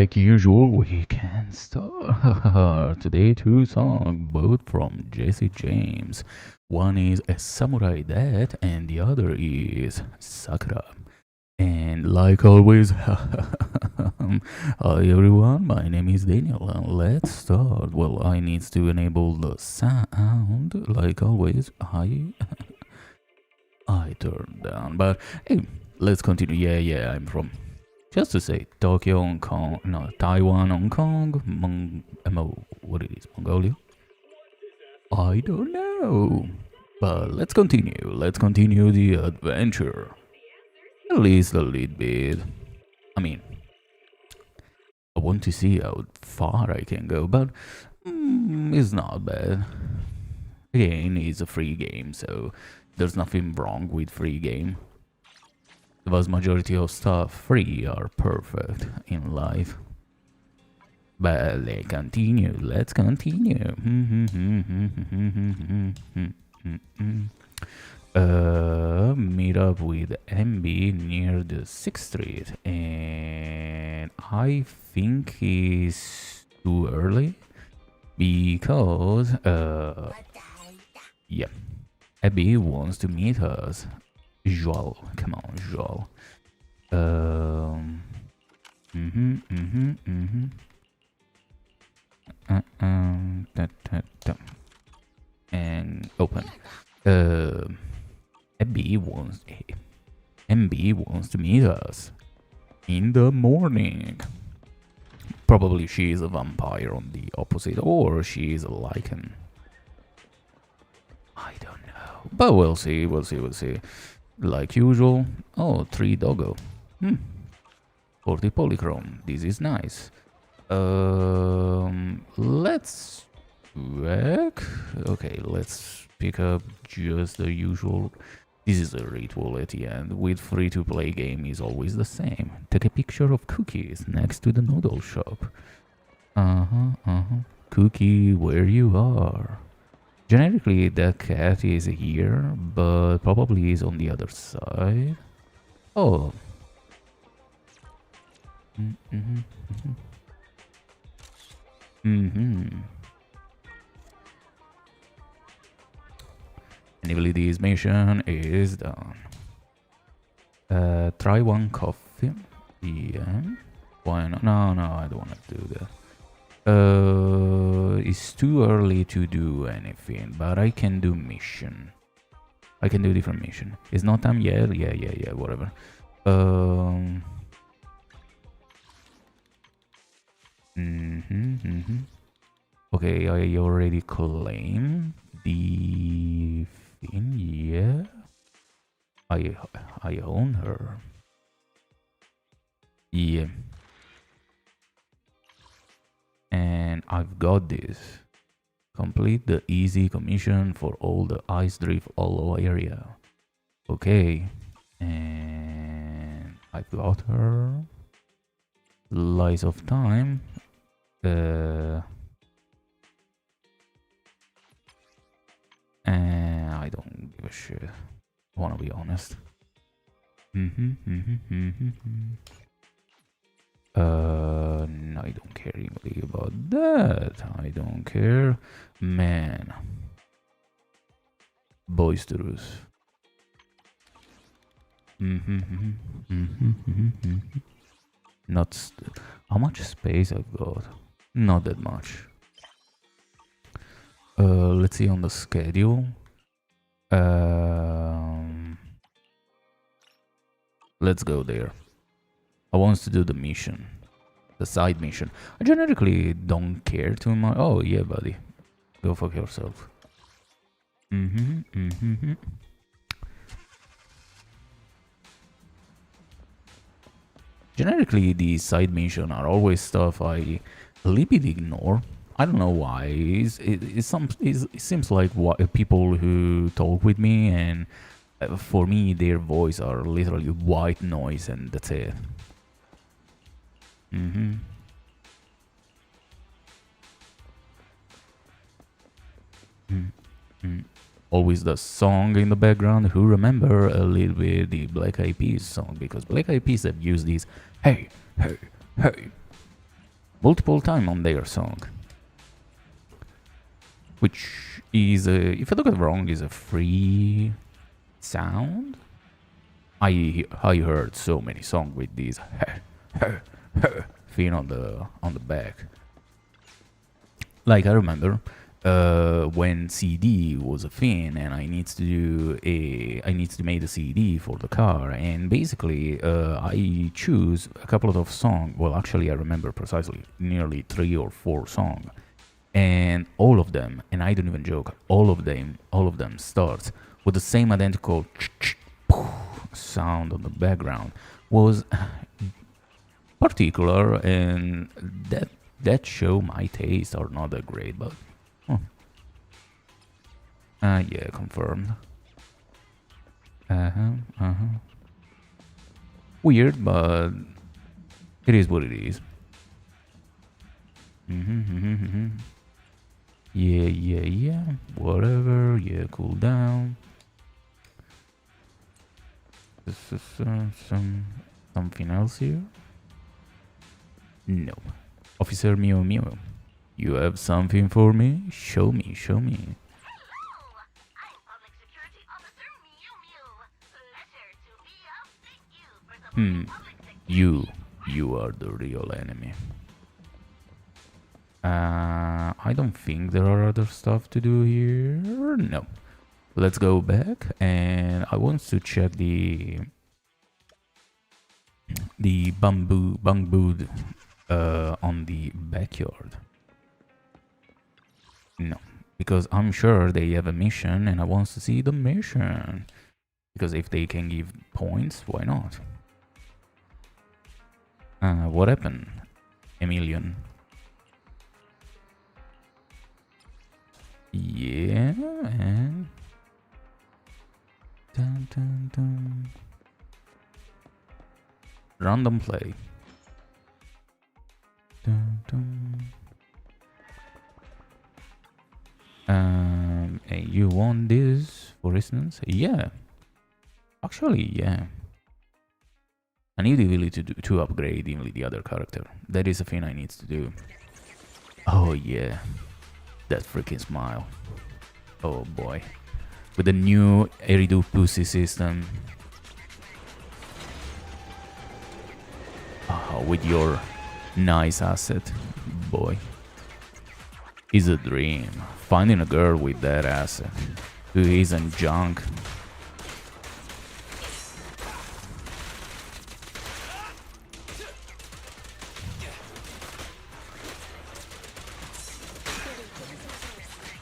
like usual, we can start today two songs, both from Jesse James. One is a Samurai Death, and the other is Sakura. And like always, hi everyone, my name is Daniel, and let's start. Well, I need to enable the sound, like always. I turned down, but hey, let's continue. Yeah, I'm from just to say, Tokyo, Hong Kong, no, Taiwan, Hong Kong, what it is, Mongolia? I don't know. But let's continue. Let's continue the adventure. At least a little bit. I mean, I want to see how far I can go, but it's not bad. Again, it's a free game, so there's nothing wrong with free game. The vast majority of stuff free are perfect in life. But let's continue. Meet up with MB near the 6th Street, and I think it's too early because yeah, Abby wants to meet us. Joel, come on, Joel. And open. MB wants to meet us in the morning. Probably she is a vampire on the opposite, or she is a lichen. I don't know, but we'll see. Like usual. Oh, 3 doggo. 40 polychrome. This is nice. Let's work. Okay, let's pick up just the usual. This is a ritual at the end. With free-to-play game is always the same. Take a picture of cookies next to the noodle shop. Cookie, where you are? Generically, the cat is here, but probably is on the other side. Oh. Abilities mission is done. Try one coffee. Yeah. Why not? No, I don't want to do that. It's too early to do anything, but I can do mission. I can do different mission. It's not time yet. Yeah, whatever. Okay, I already claimed the thing. Yeah, I own her. Yeah. And I've got this. Complete the easy commission for all the ice drift all area. Okay. And I've got her. Lies of time. And I don't give a shit. I wanna be honest. No, I don't care really about that. I don't care. Man. Boisterous. Not how much space I've got? Not that much. Let's see on the schedule. Let's go there. I want to do the mission. The side mission. I generally don't care too much. Oh, yeah, buddy. Go fuck yourself. Generically, these side missions are always stuff I a little bit ignore. I don't know why. It seems like people who talk with me, and for me, their voice are literally white noise, and that's it. Always the song in the background. Who remember a little bit the Black Eyed Peas song? Because Black Eyed Peas have used these. Hey. multiple times on their song, which is, if I don't get wrong, is a free sound. I heard so many songs with this thing on the back. Like I remember when CD was a thing, and I need to make a CD for the car, and basically I choose a couple of songs. Well, actually, I remember precisely nearly 3 or 4 songs, and all of them, and I don't even joke, all of them starts with the same identical sound on the background. Was particular, and that show my taste are not that great, but yeah, confirmed. Weird, but it is what it is. Yeah. Whatever. Yeah, cool down. This is something else here. No. Officer Mew Mew, you have something for me? Show me. Hello, I'm Public Security Officer Mew Mew. Pleasure to be of thank you for the public security. You are the real enemy. I don't think there are other stuff to do here. No. Let's go back, and I want to check the bamboo on the backyard. No, because I'm sure they have a mission, and I want to see the mission. Because if they can give points, why not? What happened, Emilian? Yeah, and dun. Random play. Dun. Hey, you want this, for instance? Yeah. Actually, yeah. I need the ability to upgrade even the other character. That is a thing I need to do. Oh yeah. That freaking smile. Oh boy. With the new Eridu Pussy system. With your nice asset, boy. It's a dream. Finding a girl with that asset who isn't junk.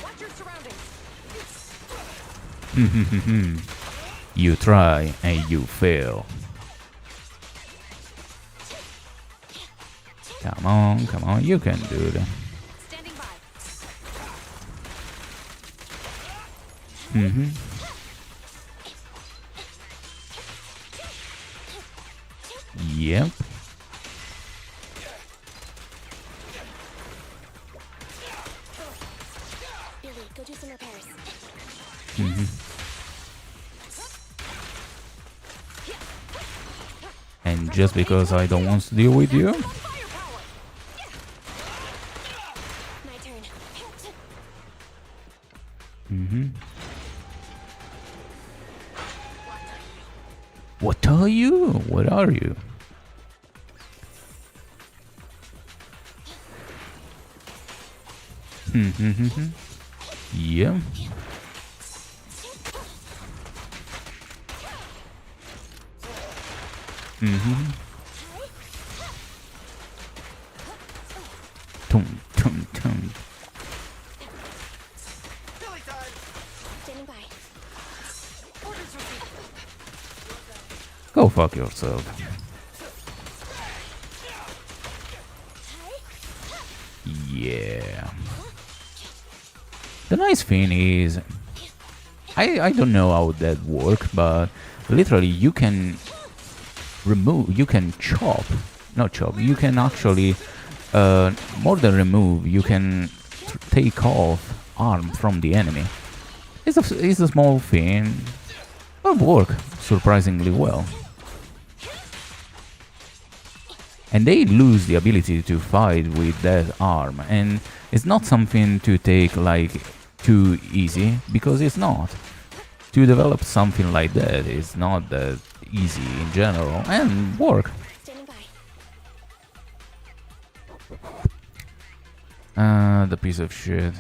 Watch your surroundings. You try and you fail. Come on, you can do that. Standing by. Yep. Billy, go do some repairs. And just because I don't want to deal with you, Firepower. My turn. what are you? What are you? Yeah. Tum. Standing by. Go fuck yourself. Yeah. The nice thing is, I don't know how that works, but literally you can remove, you can chop, not chop, you can actually, more than remove, you can take off arm from the enemy. It's a small thing, but work surprisingly well. and they lose the ability to fight with that arm, and it's not something to take like too easy, because it's not. To develop something like that is not that easy in general, and work. The piece of shit.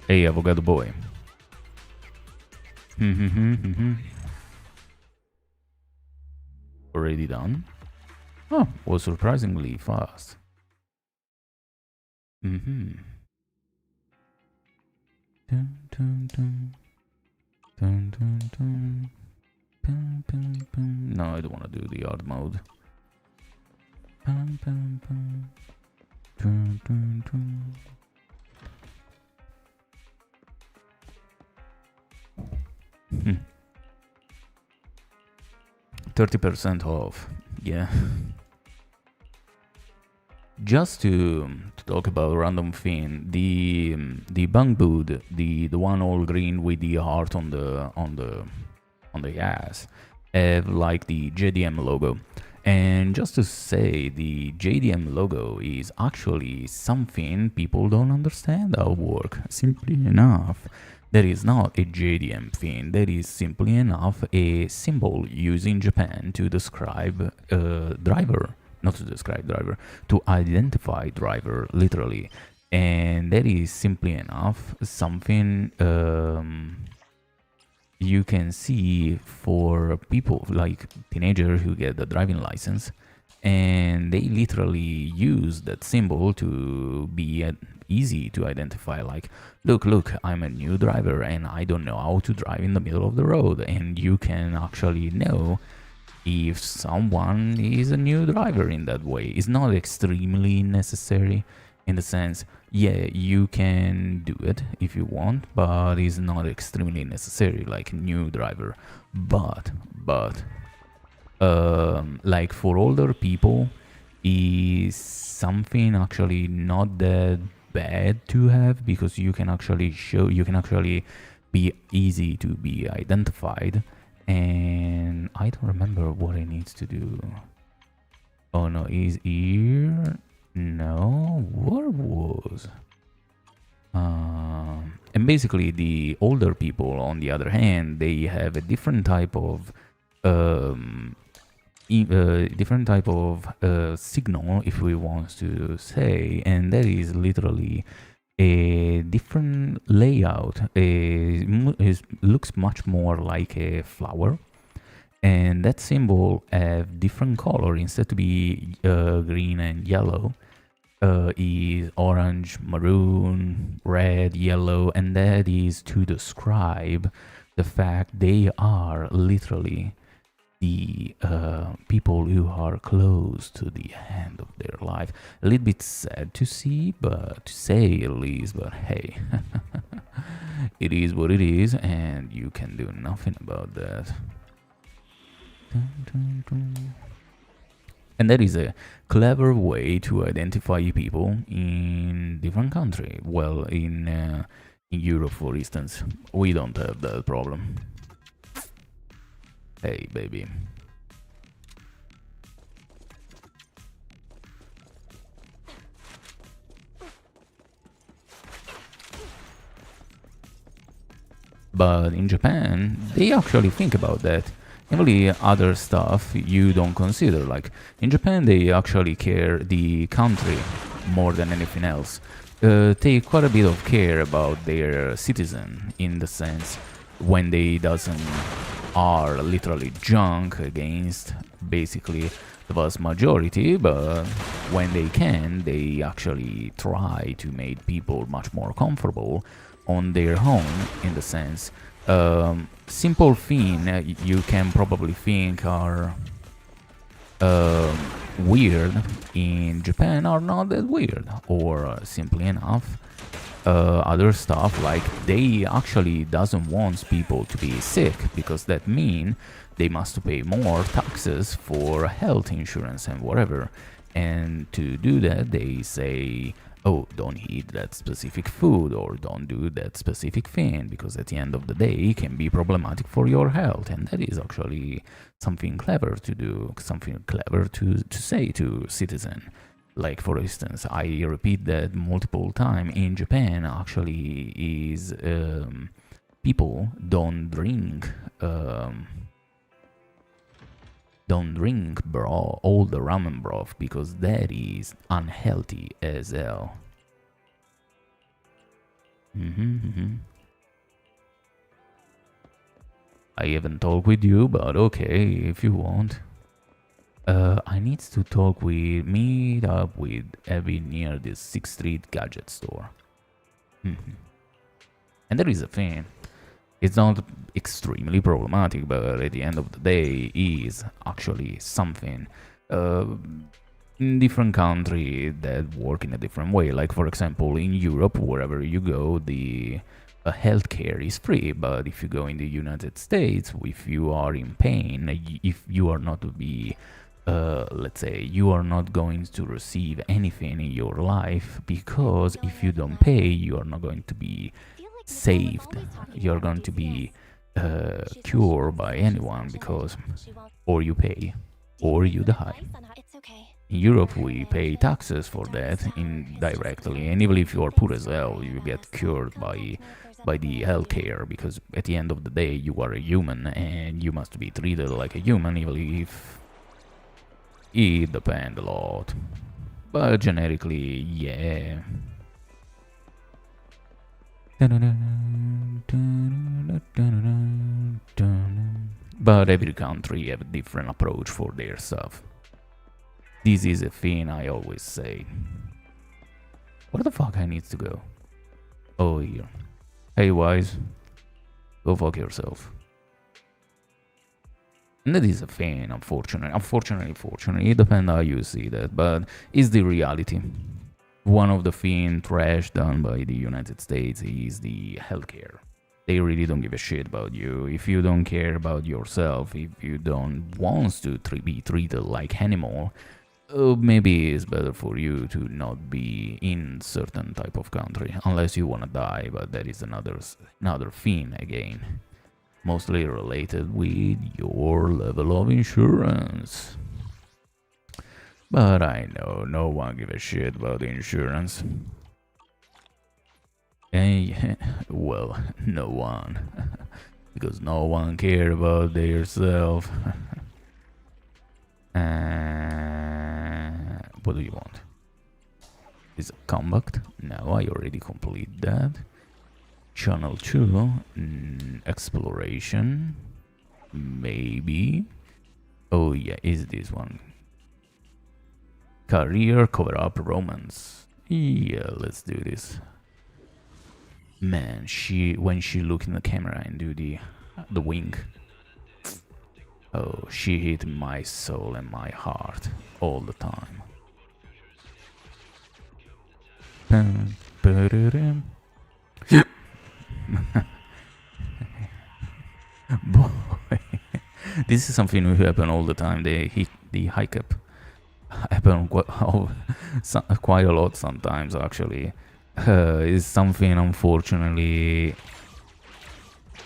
Hey, avocado boy. Already done? Oh, was surprisingly fast. Dun, dun, dun. Dun, dun, dun. Pum, pum, pum. No, I don't want to do the hard mode. Pum, pum, pum. Dun, dun, dun. 30% off. Yeah. Just to talk about random thing, the bunk boot, the one all green with the heart on the ass, have like the JDM logo. And just to say, the JDM logo is actually something people don't understand how it works. Simply enough, that is not a JDM thing. That is simply enough a symbol used in Japan to describe driver. Not to describe driver, to identify driver, literally. And that is simply enough something you can see for people like teenagers who get the driving license, and they literally use that symbol to be easy to identify, like, look, I'm a new driver and I don't know how to drive in the middle of the road, and you can actually know if someone is a new driver in that way. It's not extremely necessary, in the sense, yeah, you can do it if you want, but it's not extremely necessary, like new driver. But like for older people, is something actually not that bad to have, because you can actually be easy to be identified. And I don't remember what I need to do. Oh no, is here? No, what was? And basically the older people, on the other hand, they have a different type of signal, if we want to say, and that is literally a different layout. It looks much more like a flower, and that symbol have different color. Instead to be green and yellow, is orange, maroon, red, yellow, and that is to describe the fact they are literally the people who are close to the end of their life. A little bit sad to see, but to say at least, but hey, it is what it is, and you can do nothing about that. Dun, dun, dun. And that is a clever way to identify people in different countries. Well, in Europe, for instance, we don't have that problem. Hey, baby. But in Japan, they actually think about that. Only other stuff you don't consider. Like in Japan, they actually care the country more than anything else. Take quite a bit of care about their citizen, in the sense when they doesn't are literally junk against basically the vast majority, but when they can, they actually try to make people much more comfortable on their own, in the sense. Simple thing you can probably think are weird in Japan are not that weird, or simply enough, other stuff like they actually doesn't want people to be sick, because that mean they must pay more taxes for health insurance and whatever. And to do that, they say, oh, don't eat that specific food or don't do that specific thing, because at the end of the day it can be problematic for your health. And that is actually something clever to do, something clever to say to citizen. Like, for instance, I repeat that multiple times in Japan, actually, is people don't drink broth, all the ramen broth, because that is unhealthy as hell. I haven't talked with you, but okay, if you want. I need to talk with, meet up with Abby near the 6th Street gadget store. And there is a thing. It's not extremely problematic, but at the end of the day, is actually something. In different countries that work in a different way. Like, for example, in Europe, wherever you go, the healthcare is free. But if you go in the United States, if you are in pain, if you are not to be, let's say, you are not going to receive anything in your life, because if you don't pay, you are not going to be saved. You're going to be cured by anyone, because or you pay or you die. In Europe, we pay taxes for that indirectly, and even if you are poor as hell, you get cured by the healthcare, because at the end of the day, you are a human and you must be treated like a human, even if it depends a lot. But generically, yeah. But every country have a different approach for their stuff. This is a thing I always say. Where the fuck I need to go? Oh, here. Hey, Wise. Go fuck yourself. And that is a thing, unfortunately. It depends how you see that, but it's the reality. One of the things trash done by the United States is the healthcare. They really don't give a shit about you. If you don't care about yourself, if you don't want to be treated like animal, maybe it's better for you to not be in certain type of country, unless you wanna die. But that is another thing again, mostly related with your level of insurance. But I know no one give a shit about insurance. Well, no one, because no one care about their self. What do you want? Is a compact? No, I already complete that. Channel 2, exploration, maybe. Oh yeah, is this one? Career, cover up, romance. Yeah, let's do this. Man, when she look in the camera and do the wink. Oh, she hit my soul and my heart all the time. Boy, this is something who happen all the time. The hiccup happen quite a lot sometimes, actually. Is something, unfortunately,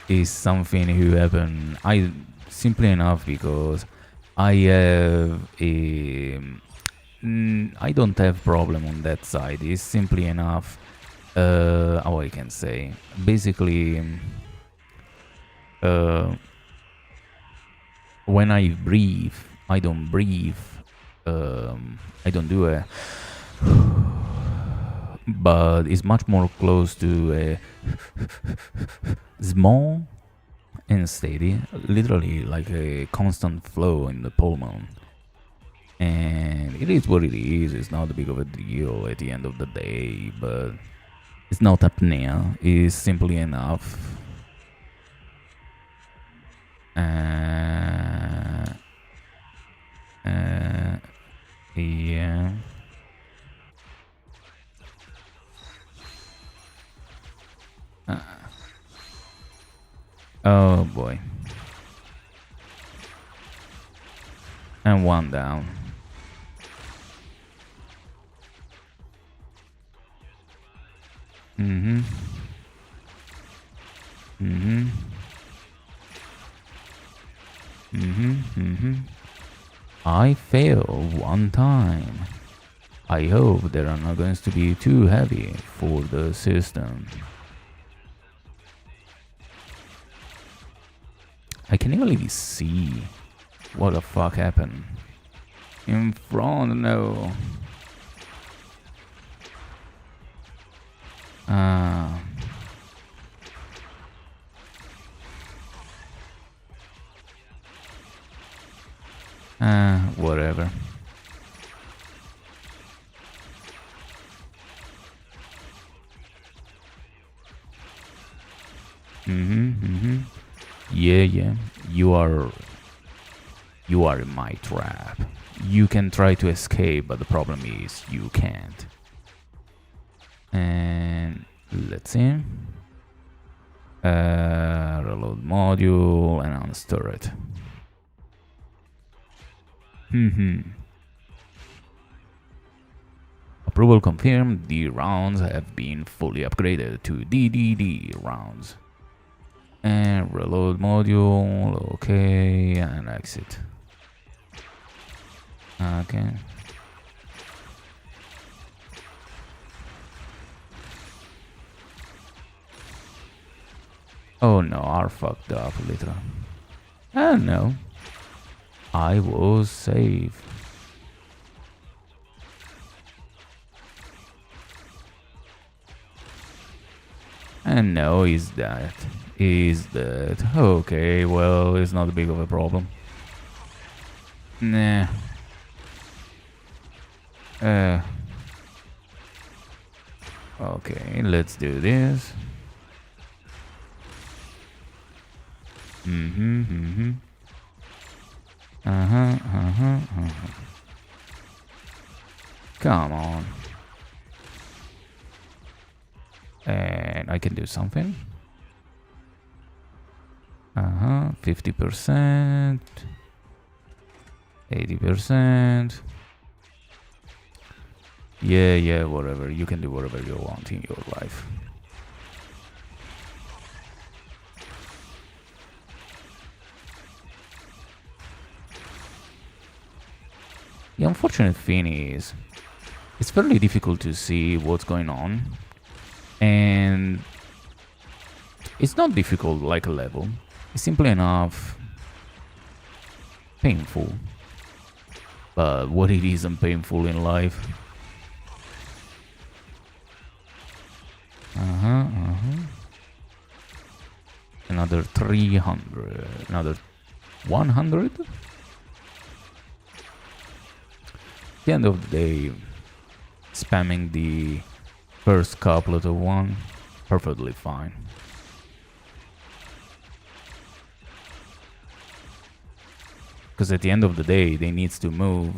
is something who happen. I simply enough, because I have I don't have problem on that side. It's simply enough. How I can say, basically, when I breathe, I don't breathe. I don't do a. But it's much more close to a small and steady, literally like a constant flow in the pulmon. And it is what it is. It's not a big of a deal at the end of the day, but it's not apnea. It's simply enough. Yeah. Oh boy. And one down. Mm-hmm. Mm-hmm. Mm-hmm. Mm-hmm. I failed one time. I hope they are not going to be too heavy for the system. I can really see what the fuck happened. In front, no. Ah. Whatever. Yeah, yeah. You are in my trap. You can try to escape, but the problem is you can't. And let's see. Reload module and unstore it. Approval confirmed. The rounds have been fully upgraded to DDD rounds. And reload module, okay, and exit. Okay. Oh no, I fucked up a little. Oh no. I was safe. And no, is that. Is that. Okay, well, it's not big of a problem. Nah. Okay, let's do this. Come on. And I can do something. 50%. 80%. Yeah, whatever. You can do whatever you want in your life. The unfortunate thing is, it's fairly difficult to see what's going on. And it's not difficult like a level. It's simply enough painful. But what it isn't painful in life. Another 300. Another 100? At the end of the day, spamming the first couplet of one, perfectly fine. Because at the end of the day, they needs to move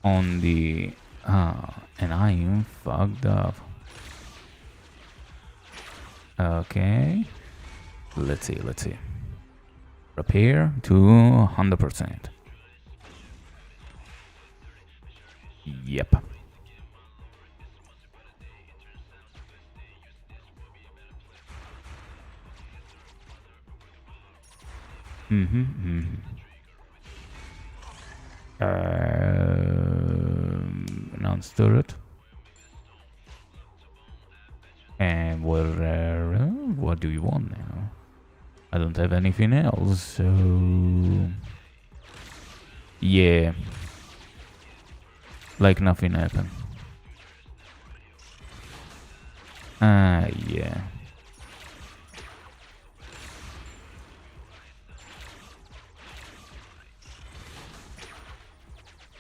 on the... and I am fucked up. Okay. Let's see. Repair to 100%. Yep. Non-store it. And what do you want now? I don't have anything else, so... Yeah. Like nothing happened. Yeah.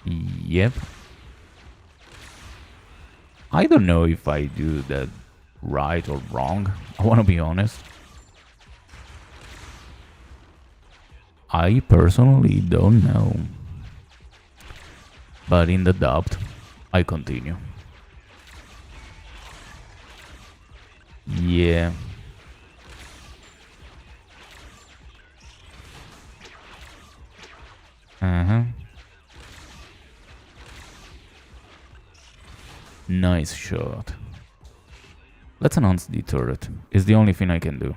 Yep. I don't know if I do that right or wrong. I want to be honest. I personally don't know. But in the doubt, I continue. Yeah. Nice shot. Let's announce the turret. It's the only thing I can do.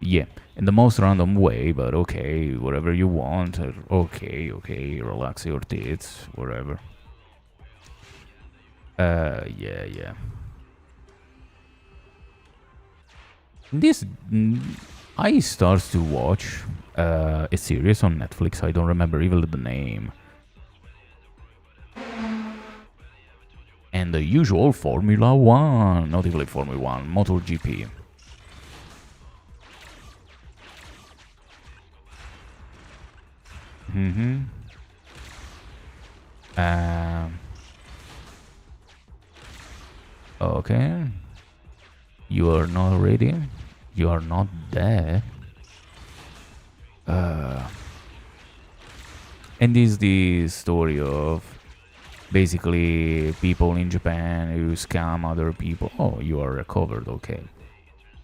Yeah, in the most random way, but okay, whatever you want. Okay, relax your tits, whatever. Yeah. This, I start to watch a series on Netflix. I don't remember even the name. And the usual Formula 1, not even Formula 1, MotoGP. Okay. You are not ready. You are not there. And this is the story of basically people in Japan who scam other people. Oh, you are recovered, okay.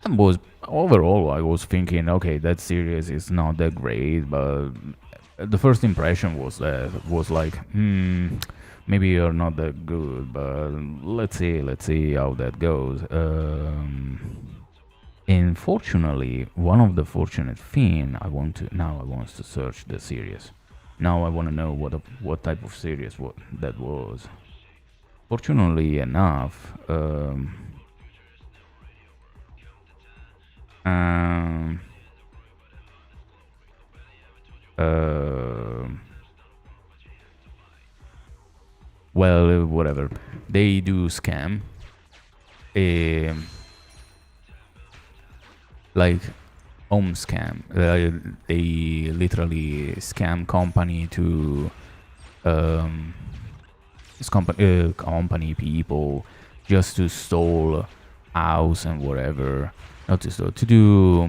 And was overall, I was thinking, okay, that series is not that great, but the first impression was like, maybe you're not that good, but let's see how that goes. Unfortunately, one of the fortunate thing I want to search the series. Now I want to know what type of series that was. Fortunately enough, well, whatever. They do scam. Like home scam. They literally scam company to company people just to stole house and whatever. Not to stole, to do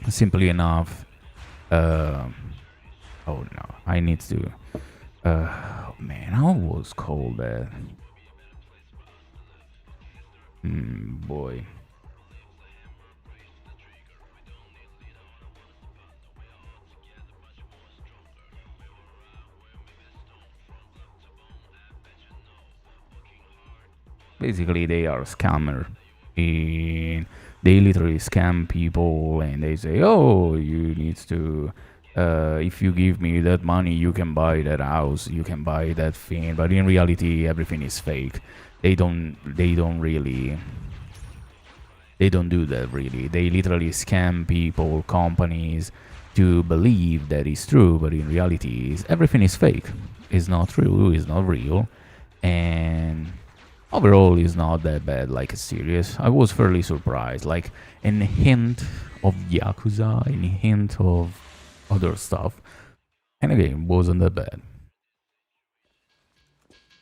simply enough. Oh no, I need to. Man, how was called that? Boy. Basically, they are scammer. And they literally scam people, and they say, "Oh, you need to. If you give me that money, you can buy that house, you can buy that thing." But in reality, everything is fake. They don't really. They don't do that really. They literally scam people, companies, to believe that is true, but in reality, everything is fake. It's not true. It's not real, and overall is not that bad, like a series. I was fairly surprised, like a hint of Yakuza, a hint of other stuff, and again, wasn't that bad.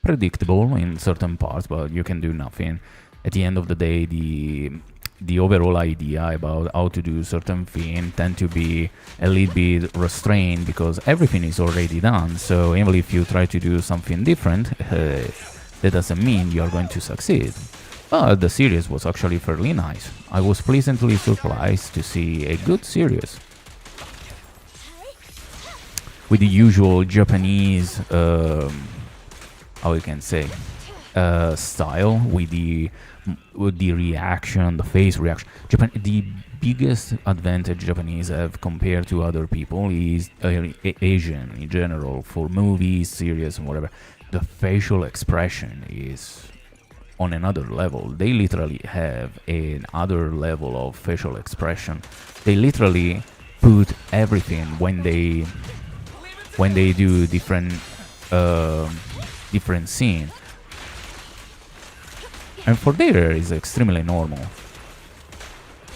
Predictable in certain parts, but you can do nothing. At the end of the day, the overall idea about how to do certain thing tend to be a little bit restrained because everything is already done. So even if you try to do something different, that doesn't mean you're going to succeed. But the series was actually fairly nice. I was pleasantly surprised to see a good series. With the usual Japanese, how you can say, style, with the reaction, the face reaction. Japan, the biggest advantage Japanese have compared to other people is Asian in general, for movies, series, and whatever. The facial expression is on another level. They literally have another level of facial expression. They literally put everything when they do different scene, and for there is extremely normal.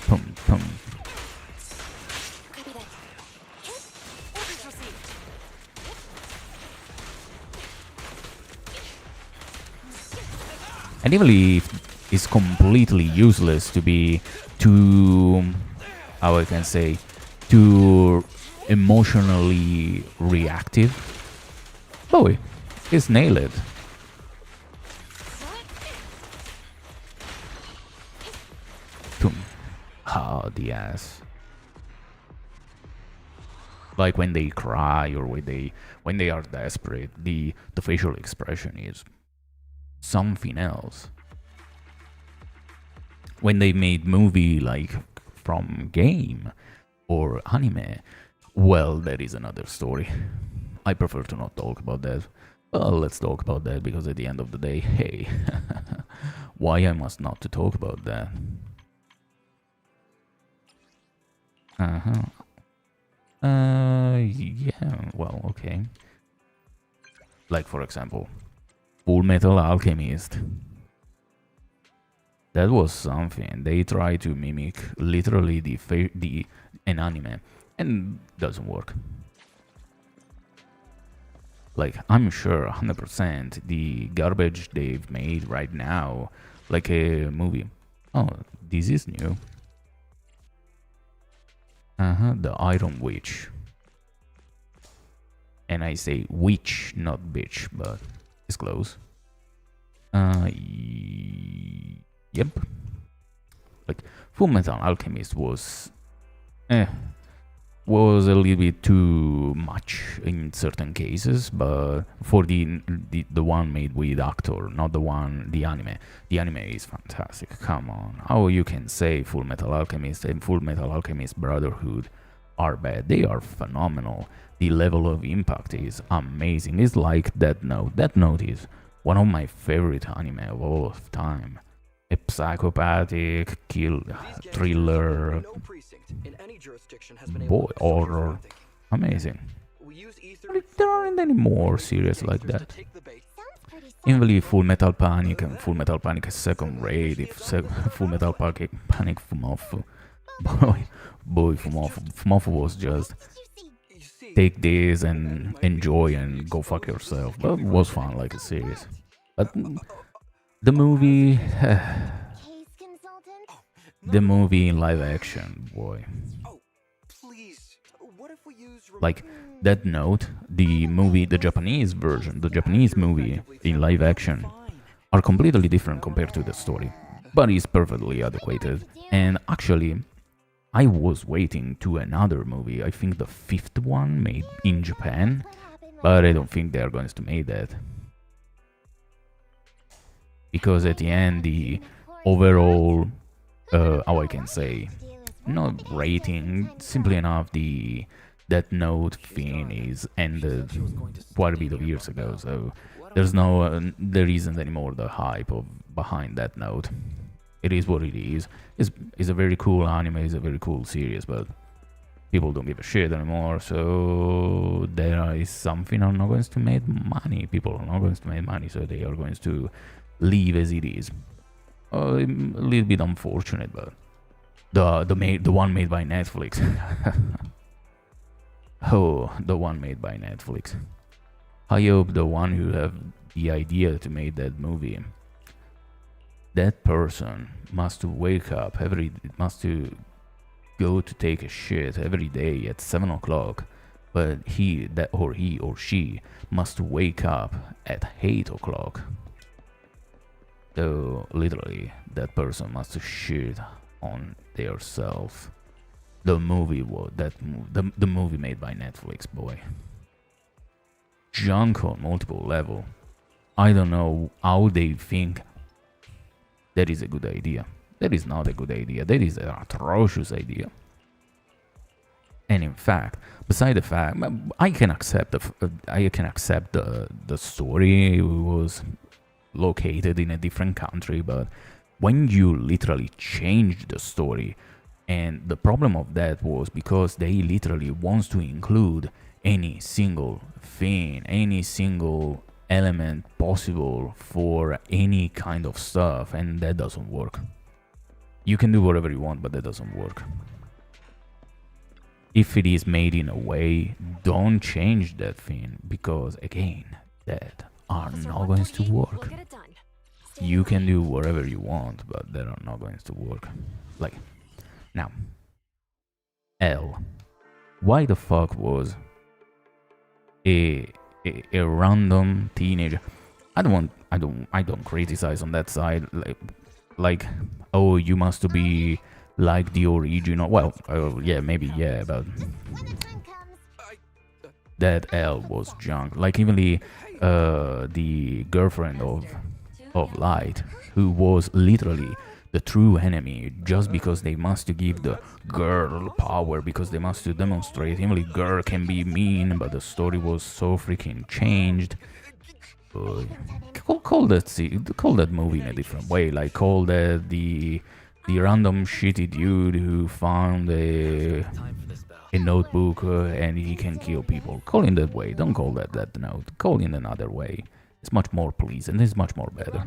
Pum, pum. And even if it's completely useless to be too, how I can say, too emotionally reactive, boy, it's nailed it. Oh, the ass. Like when they cry or when they are desperate, the facial expression is something else. when they made movie like from game or anime, well, that is another story. I prefer to not talk about that. Well, let's talk about that because at the end of the day, hey, why I must not to talk about that? Yeah, well, okay. Like, for example, Full Metal Alchemist. That was something. They try to mimic literally an anime, and doesn't work. Like, I'm sure 100% the garbage they've made right now, like a movie. Oh, this is new. The Iron Witch. And I say witch, not bitch, but it's close. Yep. Like, Full Metal Alchemist was was a little bit too much in certain cases, but for the one made with actor, not the anime is fantastic. Come on, how you can say Full Metal Alchemist and Full Metal Alchemist Brotherhood are bad? They are phenomenal. The level of impact is amazing. It's like Death Note. Death Note is one of my favorite anime of all of time. A psychopathic kill thriller, boy, horror, amazing. There aren't any more series like that. Even Full Metal Panic and Full Metal Panic is second rate. If Full Metal Panic Fumofu, boy Fumofu was just take this and enjoy and go fuck yourself. But it was fun like a series. But the movie, the movie in live action, boy. Like Death Note, the movie, the Japanese version, the Japanese movie in live action are completely different compared to the story, but it's perfectly adequate. And actually, I was waiting to another movie, I think the 5th one made in Japan, but I don't think they're going to make that. Because at the end, the overall, how I can say, not rating, simply enough, the Death Note thing is ended quite a bit of years ago, so there's no, there isn't anymore the hype of behind Death Note. It is what it is. It's a very cool anime, it's a very cool series, but people don't give a shit anymore, so there is something are not going to make money. People are not going to make money, so they are going to leave as it is. A little bit unfortunate, but the one made by Netflix. Oh, the one made by Netflix. I hope the one who have the idea to make that movie, that person must wake up must to go to take a shit every day at 7 o'clock, but he or she must wake up at 8 o'clock. So literally, that person must shit on their self. The movie was the movie made by Netflix, boy. Junk on multiple level. I don't know how they think that is a good idea. That is not a good idea. That is an atrocious idea. And in fact, beside the fact, I can accept the story was located in a different country, but when you literally change the story, and the problem of that was because they literally wants to include any single thing, any single element possible for any kind of stuff, and that doesn't work. You can do whatever you want, but that doesn't work. If it is made in a way, don't change that thing, because again, that are not going to work. You can do whatever you want, but that are not going to work. Like, now, L. Why the fuck was a random teenager? I don't criticize on that side. Like, oh, you must be like the original. Well, yeah, maybe, yeah, but that L was junk. Like even the girlfriend of Light, who was literally the true enemy just because they must to give the girl power, because they must to demonstrate only girl can be mean, but the story was so freaking changed. Call that movie in a different way, like call that the random shitty dude who found a notebook and he can kill people. Call in that way. Don't call that that note. Call in another way. It's much more pleasant. It's much more better.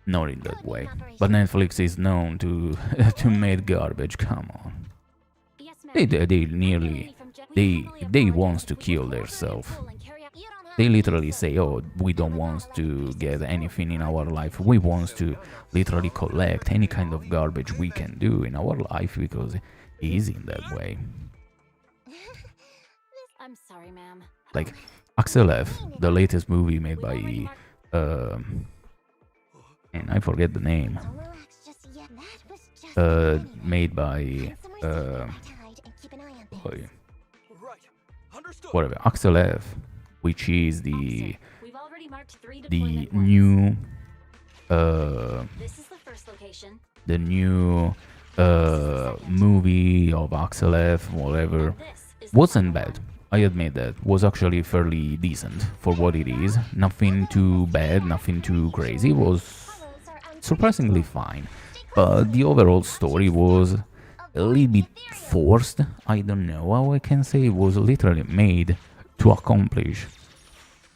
Not in that way. But Netflix is known to to make garbage. Come on. They nearly they wants to kill themselves. They literally say, oh, we don't want to get anything in our life. We want to literally collect any kind of garbage we can do in our life because it is in that way. I'm sorry, ma'am. Like Axel F, the latest movie made by and I forget the name. Made by whatever, Axel F, which is the new the new movie of Axel F, whatever, wasn't bad. I admit that was actually fairly decent for what it is. Nothing too bad, nothing too crazy. It was surprisingly fine, but the overall story was a little bit forced. I don't know how I can say. It was literally made to accomplish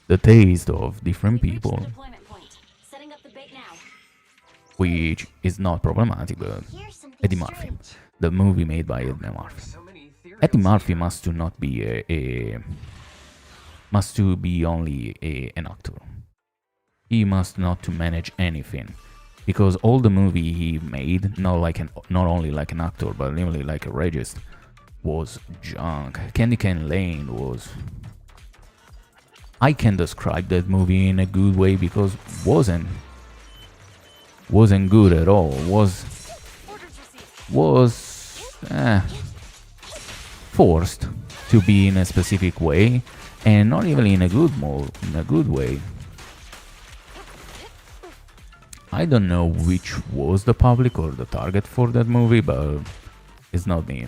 the taste of different people, which is not problematic. But Eddie Murphy, the movie made by Eddie Murphy. Eddie Murphy must to not be must to be only an actor. He must not to manage anything, because all the movie he made, not only like an actor, but literally like a regist, was junk. Candy Cane Lane was. I can describe that movie in a good way because wasn't good at all. Was forced to be in a specific way, and not even in a good way. I don't know which was the public or the target for that movie, but it's not me.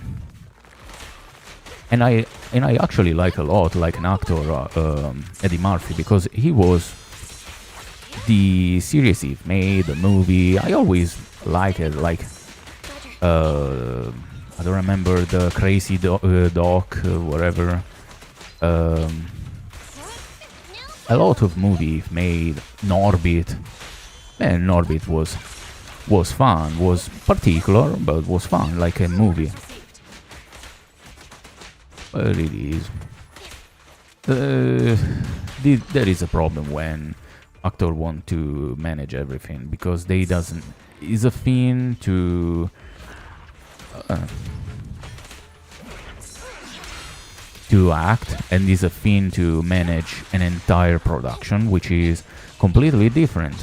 And I actually like a lot, like an actor, Eddie Murphy, because he was the series he made, the movie. I always like it, like I don't remember the Crazy Doc, whatever. A lot of movies made. Norbit. And Norbit was fun, was particular, but was fun, like a movie. But it is. There is a problem when actors want to manage everything, because they doesn't. Is a thing to act, and is a thing to manage an entire production, which is completely different.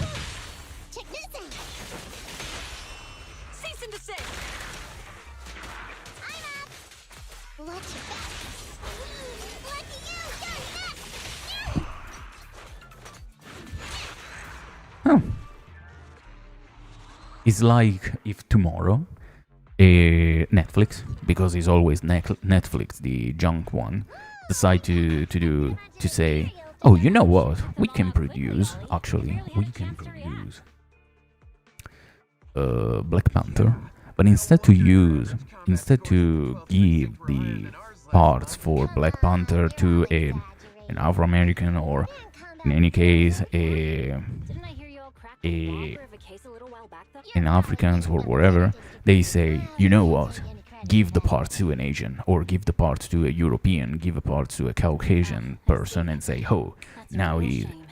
It's like if tomorrow Netflix, because it's always Netflix, the junk one, decide to say, oh, you know what, we can produce Black Panther, but instead to give the parts for Black Panther to an Afro-American, or in any case in Africans or wherever, they say, you know what, give the parts to an Asian, or give the parts to a European, give the parts to a Caucasian person, and say, oh, now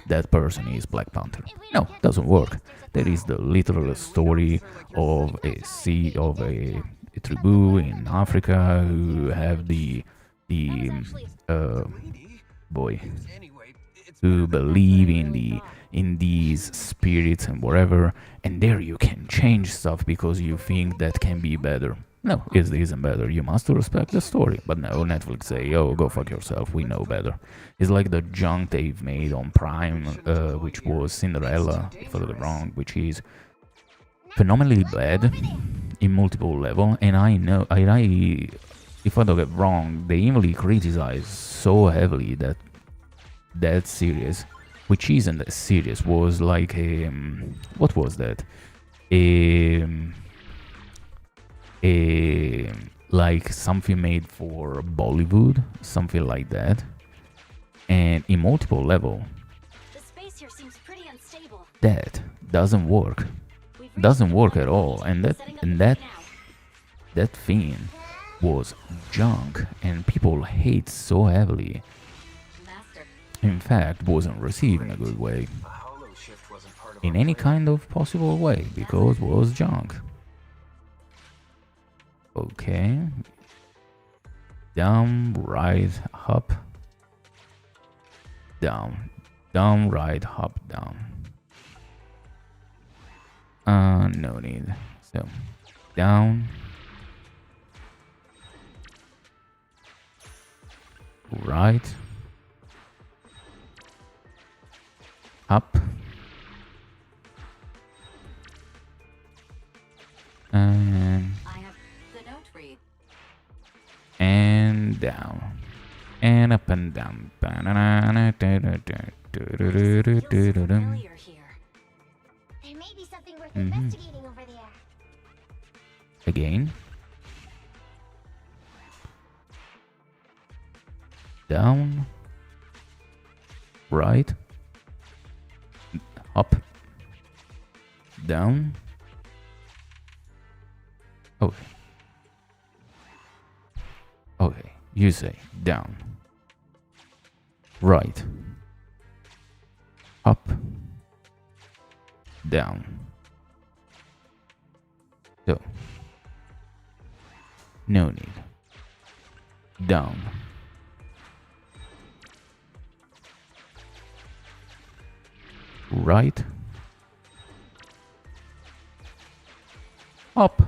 that person is Black Panther. No, doesn't work. There is the literal story of a tribu in Africa who have who believe in these spirits and whatever, and there you can change stuff because you think that can be better. No, it isn't better. You must respect the story. But no, Netflix say, oh, go fuck yourself. We know better. It's like the junk they've made on Prime, which was Cinderella, if I'm not wrong, which is phenomenally bad in multiple level. And I know, if I don't get wrong, they even criticize so heavily that that series, which isn't a series, was like a what was that? A like something made for Bollywood, something like that, and in multiple level, The space here seems pretty unstable. that doesn't work, doesn't work at all, and that thing was junk, and people hate so heavily. Master. In fact, wasn't received in a good way, A hollow shift wasn't part of in our any plan. kind of possible way, because was junk. Okay. Down, right, up. Down. Down, right, up, down. No need. So, down. Right. Up. And I have the note read. and down, and up and down. Feels familiar here. There may be something worth Mhm. investigating over there. Again. Down. Right. Up. Down. Okay. Okay, you say down. Right. Up. Down. So. No need. Down. Right. Up.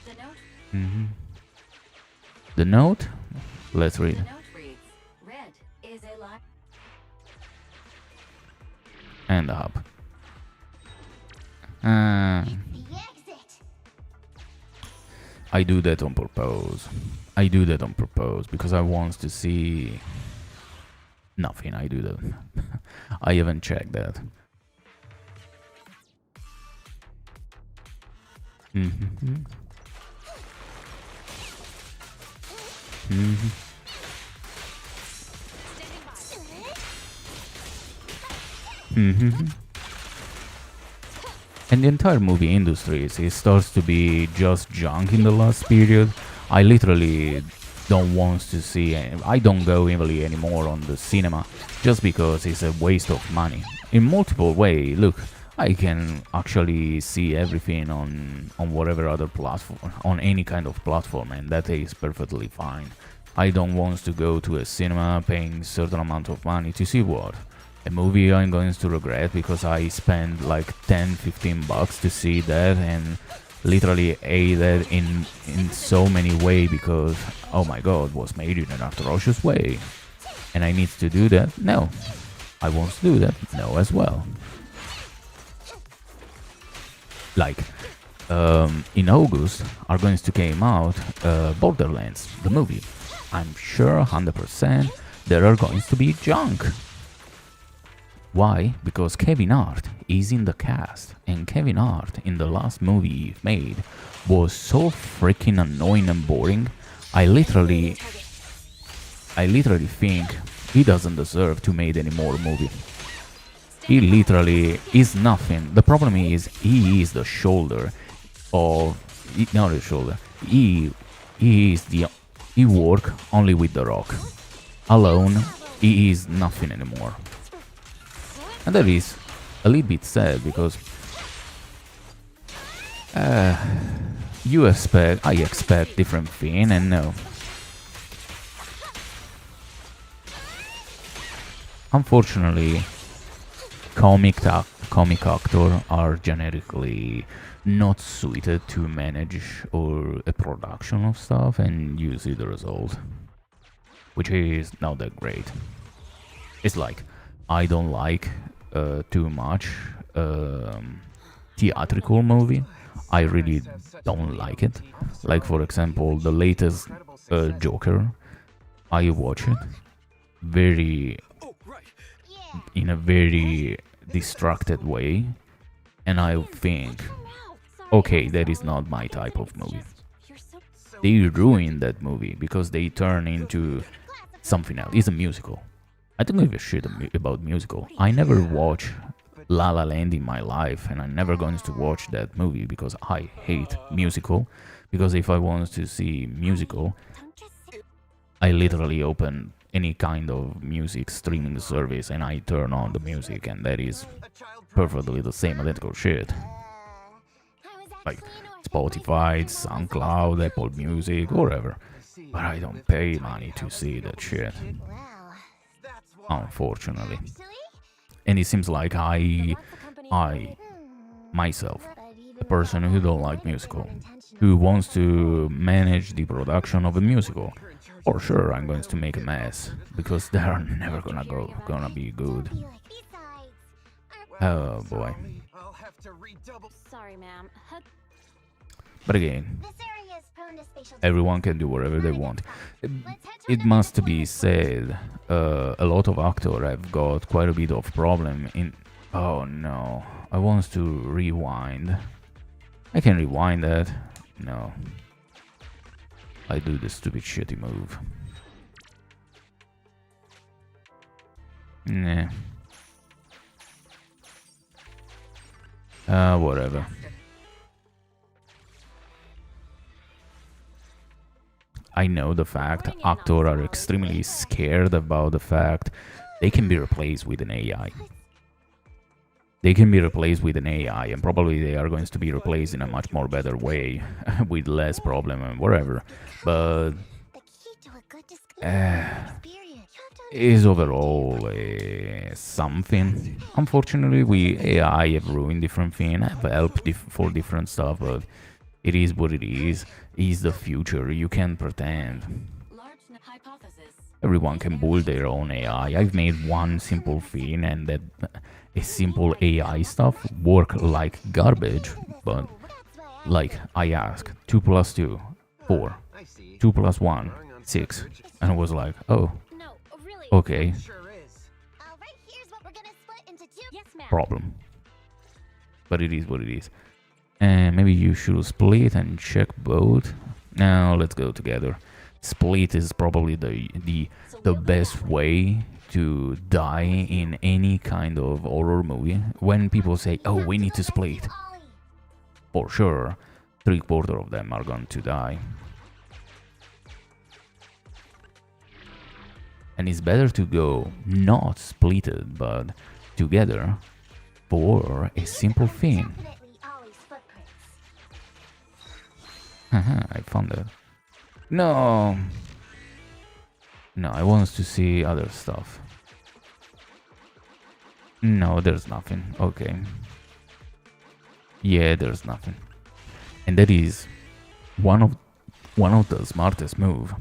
The note. Mm-hmm. The note? Let's The read. note reads: Red is a lie. And up. The exit. I do that on purpose. I do that on purpose because I want to see nothing. I do that. I haven't checked that. Mm-hmm. Mm-hmm. Mm-hmm. And the entire movie industry, it starts to be just junk in the last period. I literally don't want to see, I don't go really anymore on the cinema just because it's a waste of money. In multiple ways, look, I can actually see everything on whatever other platform, on any kind of platform, and that is perfectly fine. I don't want to go to a cinema paying certain amount of money to see what? A movie I'm going to regret because I spent like 10-15 bucks to see that and literally ate that in so many ways because, oh my god, was made in an atrocious way. And I need to do that? No. I want to do that? No as well. Like, in August are going to came out Borderlands, the movie. I'm sure 100% there are going to be junk. Why? Because Kevin Hart is in the cast, and Kevin Hart in the last movie he made was so freaking annoying and boring. I literally think he doesn't deserve to make any more movie. He literally is nothing. The problem is he is the shoulder of not the shoulder. He work only with The Rock. Alone, he is nothing anymore. And that is a little bit sad because I expect different thing, and no. Unfortunately, comic comic actors are generically not suited to manage or a production of stuff, and you see the result, which is not that great. It's like I don't like too much theatrical movie. I really don't like it. Like for example, the latest Joker, I watch it very in a very distracted way, and I think, okay, that is not my type of movie. They ruin that movie because they turn into something else. It's a musical. I don't give a shit about musical. I never watch La La Land in my life, and I'm never going to watch that movie because I hate musical. Because if I want to see musical, I literally open any kind of music streaming service and I turn on the music, and that is perfectly the same identical shit. Like Spotify, SoundCloud, Apple Music, whatever. But I don't pay money to see that shit, unfortunately. And it seems like I myself, a person who don't like musical, who wants to manage the production of a musical, for sure I'm going to make a mess, because they are never gonna be good. Oh boy. Sorry, ma'am. But again, This area is prone to spatial everyone can do whatever they want. It must be said, a lot of actors have got quite a bit of problem in... Oh no, I want to rewind. I can rewind that. No. I do the stupid shitty move. Nah. Whatever. I know the fact actors are extremely scared about the fact they can be replaced with an AI. They can be replaced with an AI, and probably they are going to be replaced in a much more better way, with less problem and whatever. But the key to a good experience. is overall something. Unfortunately, we AI have ruined different things, have helped for different stuff, but it is what it is. It's the future. You can't pretend. Everyone can build their own AI. I've made one simple thing, and that a simple AI stuff work like garbage, but like I asked 2 plus 2, 4, 2 plus 1, 6, and I was like, oh, okay, All right, here's what we're gonna split into two. Yes, ma'am. problem. But it is what it is. And maybe you should split and check both. Now let's go together. Split is probably the best way to die in any kind of horror movie. When people say, oh, we need to split, for sure 3/4 of them are going to die. And it's better to go not splitted but together for a simple thing. Definitely Ollie's footprints. Haha, I found that. No. No, I want to see other stuff. No, there's nothing. Okay. Yeah, there's nothing. And that is one of the smartest move.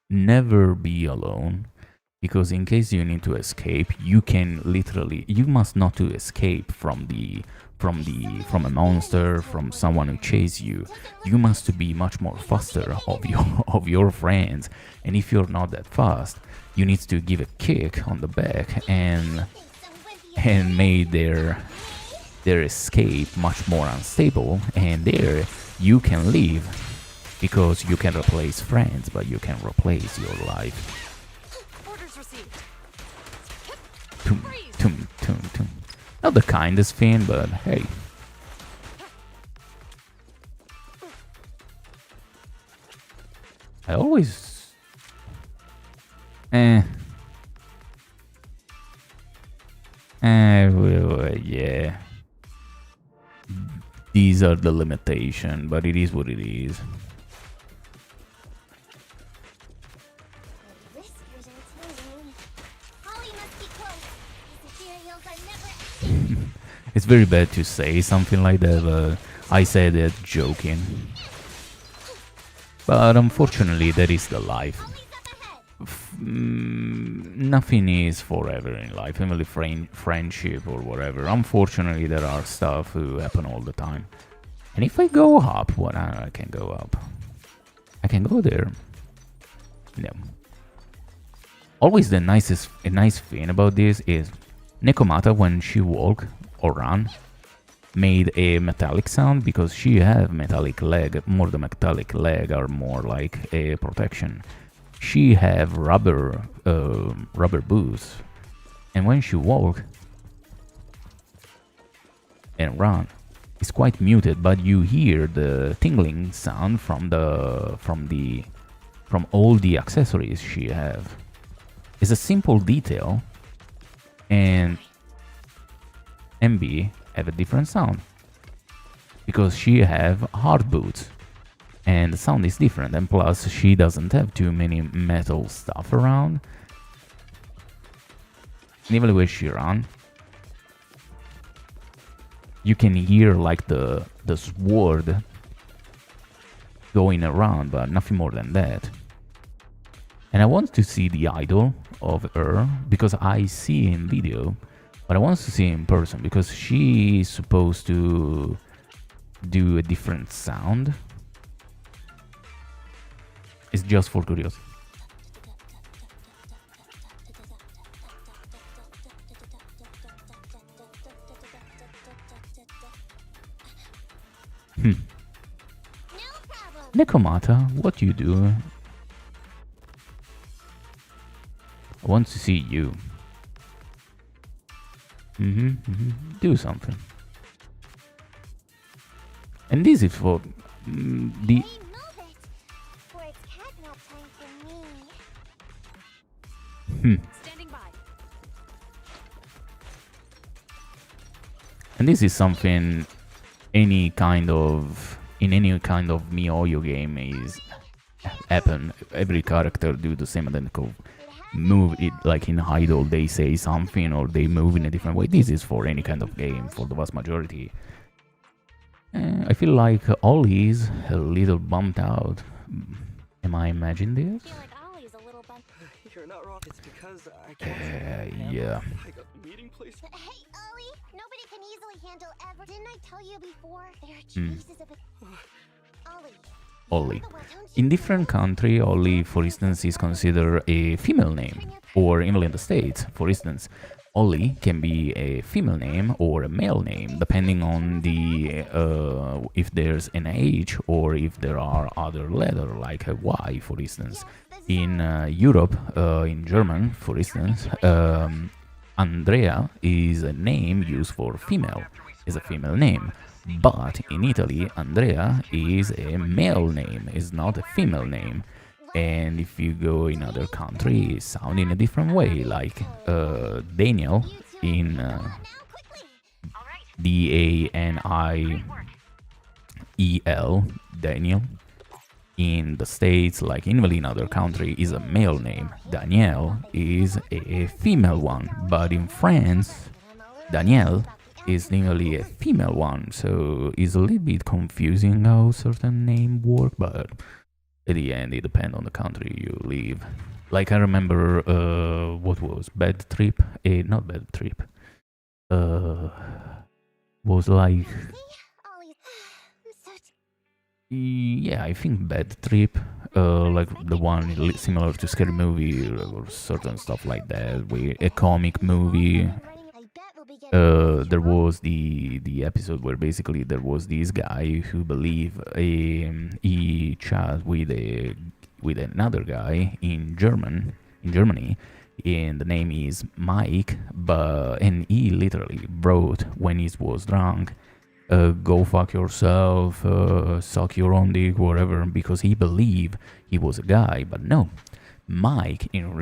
Never be alone, because in case you need to escape, you can literally, you must not to escape from a monster, from someone who chases you. You must to be much more faster of your friends, and if you're not that fast, you need to give a kick on the back and made their escape much more unstable, and there you can leave, because you can replace friends, but you can replace your life. Orders received. Tum, tum, tum, tum. Not the kindest thing, but hey. I always... well, yeah. These are the limitation, but it is what it is. The whiskers are tingling. Ollie must be close. His materials are never It's very bad to say something like that, but I said it joking. But unfortunately, that is the life. Nothing is forever in life, even the friendship or whatever. Unfortunately, there are stuff who happen all the time. And if I go up, what I can go up. I can go there. No. Always the nice thing about this is Nekomata, when she walk or run, made a metallic sound because she have metallic leg. More the metallic leg are more like a protection. She have rubber boots, and when she walk and run, it's quite muted, but you hear the tingling sound from all the accessories she have. It's a simple detail, and MB have a different sound because she have hard boots, and the sound is different, and plus she doesn't have too many metal stuff around. And even the way she run, you can hear like the sword going around, but nothing more than that. And I want to see the idol of her because I see in video, but I want to see in person because she's supposed to do a different sound. It's just for curiosity. Nekomata, what you do? I want to see you. Do something. And this is for the... Standing by. And this is something in any kind of MiHoYo game is happen. Every character do the same identical move. It like in Idol they say something or they move in a different way. This is for any kind of game for the vast majority. I feel like Ollie is a little bumped out. Am I imagining this? I feel like Ollie's a little bump. You're not wrong. It's because I can't. Yeah. I got a meeting place. Hey, Ollie, nobody can easily handle ever. Didn't I tell you before? There are traces of it. Ollie. In different country, Ollie, for instance, is considered a female name. Or even in the States, for instance, Ollie can be a female name or a male name, depending on the if there's an H or if there are other letters, like a Y, for instance. In Europe, in German, for instance, Andrea is a name used for female, is a female name. But in Italy, Andrea is a male name, is not a female name. And if you go in other country, it sounds in a different way, like Daniel in Daniel, Daniel. In the States, like in other country, is a male name. Danielle is a female one, but in France, Danielle is nearly a female one, so it's a little bit confusing how certain names work, but at the end, it depends on the country you live. Like, I remember, what was Bad Trip? Not Bad Trip. Was like... Yeah, I think Bad Trip, like the one similar to Scary Movie or certain stuff like that, where a comic movie. There was the episode where basically there was this guy who believed he chat with another guy in Germany, and the name is Mike, and he literally wrote when he was drunk, go fuck yourself, suck your own dick, whatever, because he believed he was a guy, but no, Mike in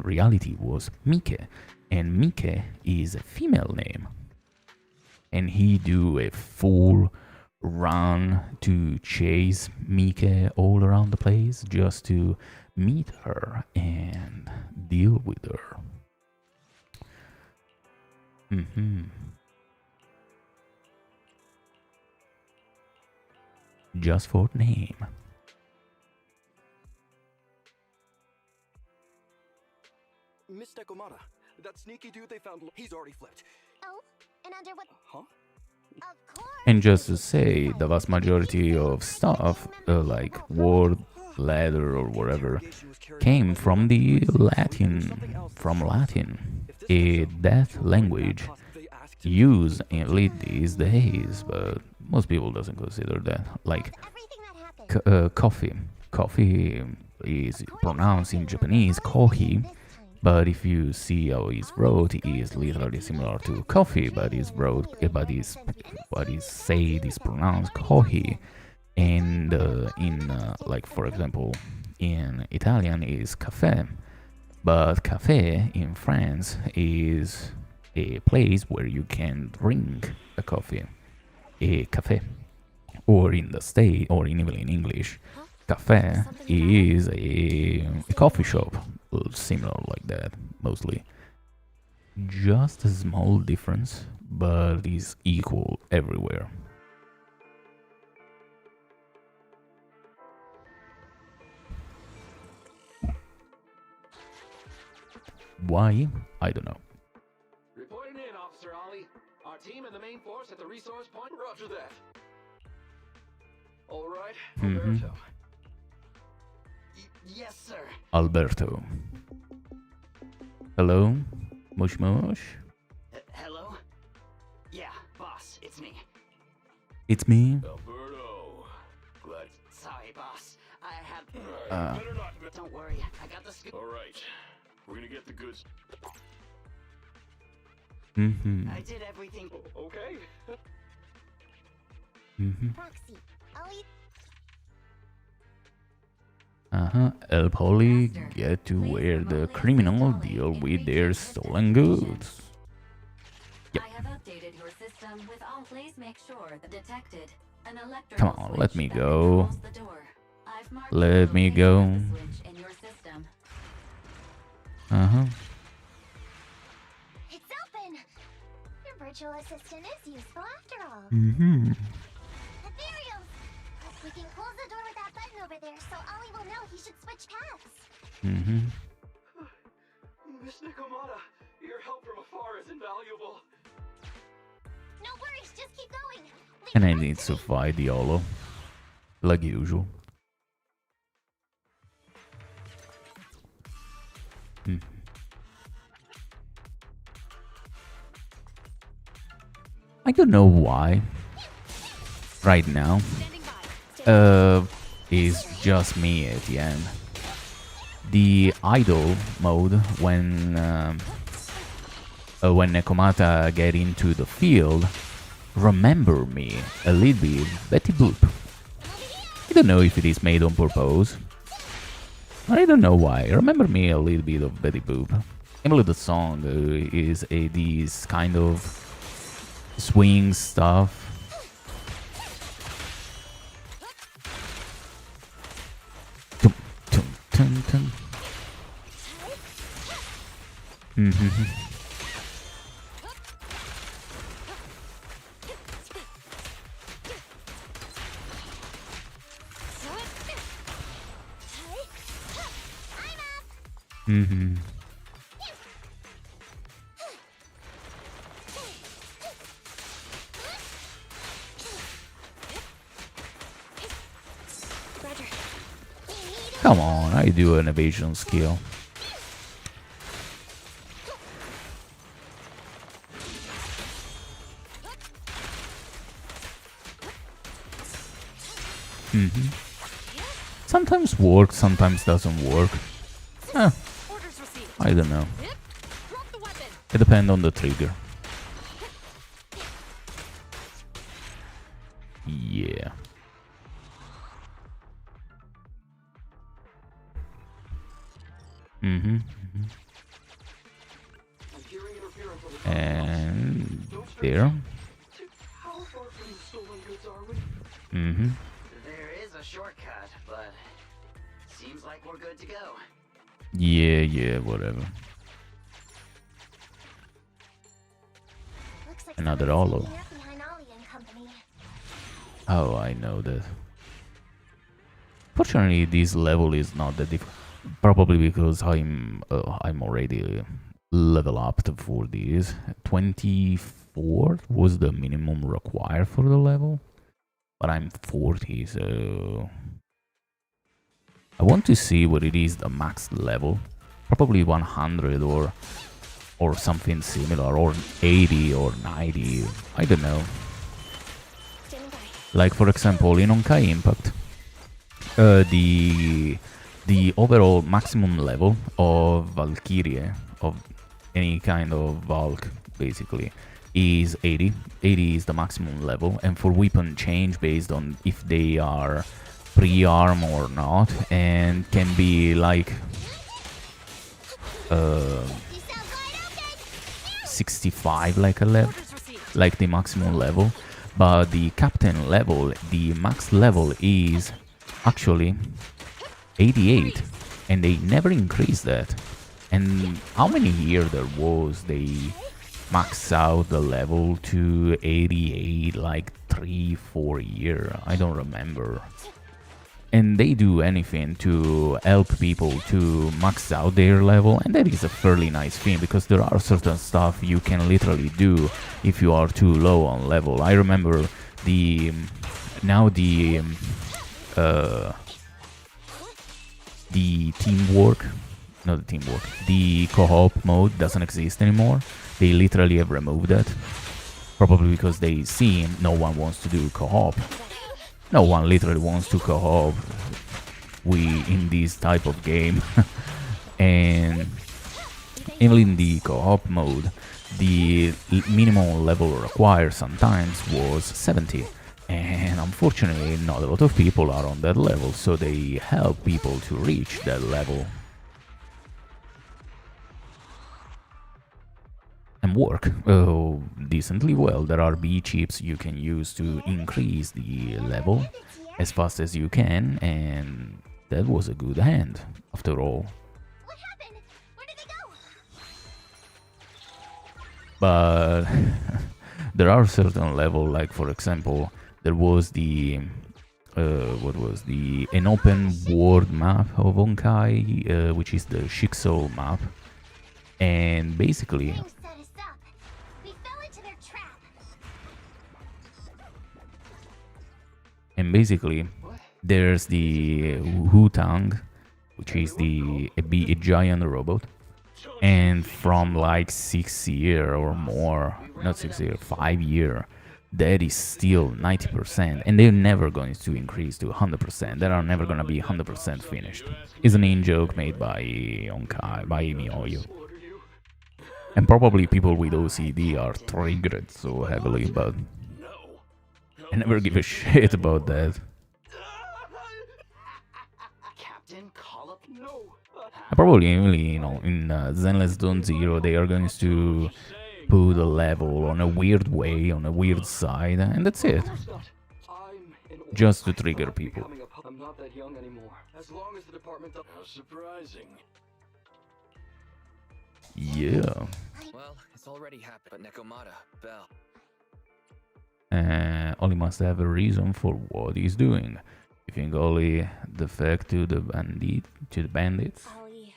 reality was Mike. And Mike is a female name. And he do a full run to chase Mike all around the place just to meet her and deal with her. Just for name. Miss Nekomata, that sneaky dude they found, he's already flipped. Oh, and under what? Huh? Of course. And just to say, the vast majority of stuff, like wood, leather, or whatever, came from the Latin, that language used in lit these days, but most people doesn't consider that. Like Everything that happened. coffee. Coffee is pronounced in Japanese kohi, but if you see how it's wrote, it is literally similar to coffee, but it's wrote, but is what is said is pronounced kohi, and like for example, in Italian is caffè, but cafe in France is a place where you can drink a coffee, a cafe, or in the state, or even in English, cafe is a coffee shop, similar like that, mostly. Just a small difference, but is equal everywhere. Why? I don't know. Reporting in, Officer Ollie. Our team and the main force at the resource point. Roger that. All right, Mhm. Alberto. Yes, sir. Alberto. Hello? Mush mush? Hello? Yeah, boss, it's me. It's me? Alberto. Glad. Sorry, boss. I have. Better not. Don't worry, I got the scoop. All right. We're gonna get the goods. Mm-hmm. I did everything. Okay. Mm-hmm. Proxy. I'll eat. Uh-huh. El Poli get to where the criminal deal with their stolen goods. Yep. I have updated your system with all. Please make sure that detected an electrical Come on, let switch me that go. controls the door. I've marked Let the me location go. of the switch in your system. Uh-huh. It's open. Your virtual assistant is useful after all. Mm-hmm. Ethereals. We can close the door with that button over there, so Ollie will know he should switch paths. Mm-hmm. Miss Nekomata, your help from afar is invaluable. No worries, just keep going. Leave And I the need rest to me. fight Diolo. Like usual. Hmm. I don't know why. Right now. Standing by. Is just me at the end. The idle mode when Nekomata get into the field, remember me a little bit Betty Boop. I don't know if it is made on purpose. I don't know why. Remember me a little bit of Betty Boop. I believe the song is these kind of swing stuff. Tum, tum. Mm-hmm. Mm-hmm. Roger. Come on, I do an evasion skill. Mm-hmm. Sometimes works, sometimes doesn't work. Orders received. I don't know. Yep. Drop the weapon. It depends on the trigger. Yeah. Mm-hmm. I'm hearing interference on the And there. How far from the stolen goods are we? Mm-hmm. There is a shortcut, but seems like we're good to go. Yeah, whatever. Looks like Another someone's Olo. sneaking up behind Ollie and company. Oh, I know that. Fortunately, this level is not that difficult. Probably because I'm already level up for this. 24 was the minimum required for the level, but I'm 40, so I want to see what it is the max level. Probably 100 or something similar, or 80 or 90. I don't know. Like for example, in Honkai Impact, the overall maximum level of Valkyrie, of any kind of Valk, basically, is 80. 80 is the maximum level, and for weapon change based on if they are pre-arm or not, and can be like 65 like like the maximum level, but the captain level, the max level is actually 88, and they never increased that. And how many years there was they max out the level to 88, like 3-4 years, I don't remember. And they do anything to help people to max out their level, and that is a fairly nice thing, because there are certain stuff you can literally do if you are too low on level. I remember the teamwork, not the teamwork, the co-op mode doesn't exist anymore. They literally have removed that, probably because they see no one wants to do co-op. No one literally wants to co-op in this type of game. And even in the co-op mode, the minimum level required sometimes was 70. And unfortunately, not a lot of people are on that level, so they help people to reach that level. And work decently well. There are B chips you can use to increase the level as fast as you can, and that was a good hand, after all. What happened? Where did they go? But there are certain levels, like for example, there was the an open world map of Honkai, which is the Shikso map, and basically Things set us up. We fell into their trap. there's the Hutang, which is a giant robot, and from like 6 year or more, not 6 year, 5 year, that is still 90%, and they're never going to increase to 100%. They are never gonna be 100% finished. It's an in-joke made by Onkai, by Miyoyo. And probably people with OCD are triggered so heavily, but I never give a shit about that. Captain, call up. No. Probably, you know, in Zenless Zone Zero, they are going to put a level on a weird way, on a weird side, and that's it. Just to trigger people. I'm not that young anymore. As long as the department does. How surprising. Yeah. Well, it's already happened, but Nekomata, Bell. Oli must have a reason for what he's doing. You think Oli defect to the bandits? Ollie.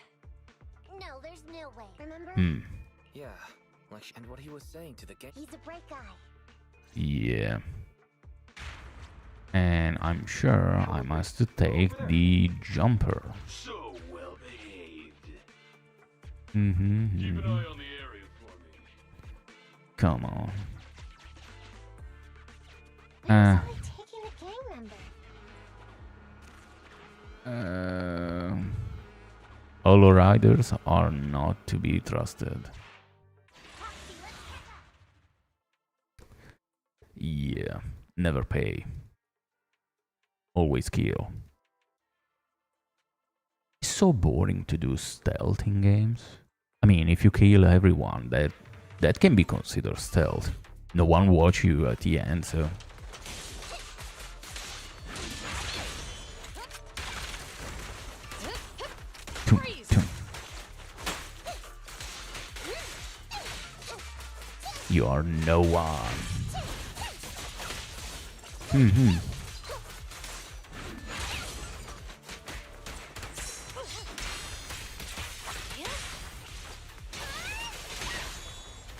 No, there's no way. Remember? Yeah, like, and what he was saying to the gang. He's a bright guy. Yeah. And I'm sure I must take the jumper. So well behaved. Keep an eye on the area for me. Come on. Who's only taking the gang member? Holo riders are not to be trusted. Yeah, never pay. Always kill. It's so boring to do stealth in games. I mean, if you kill everyone, that can be considered stealth. No one watch you at the end, so... Tum, tum. You are no one.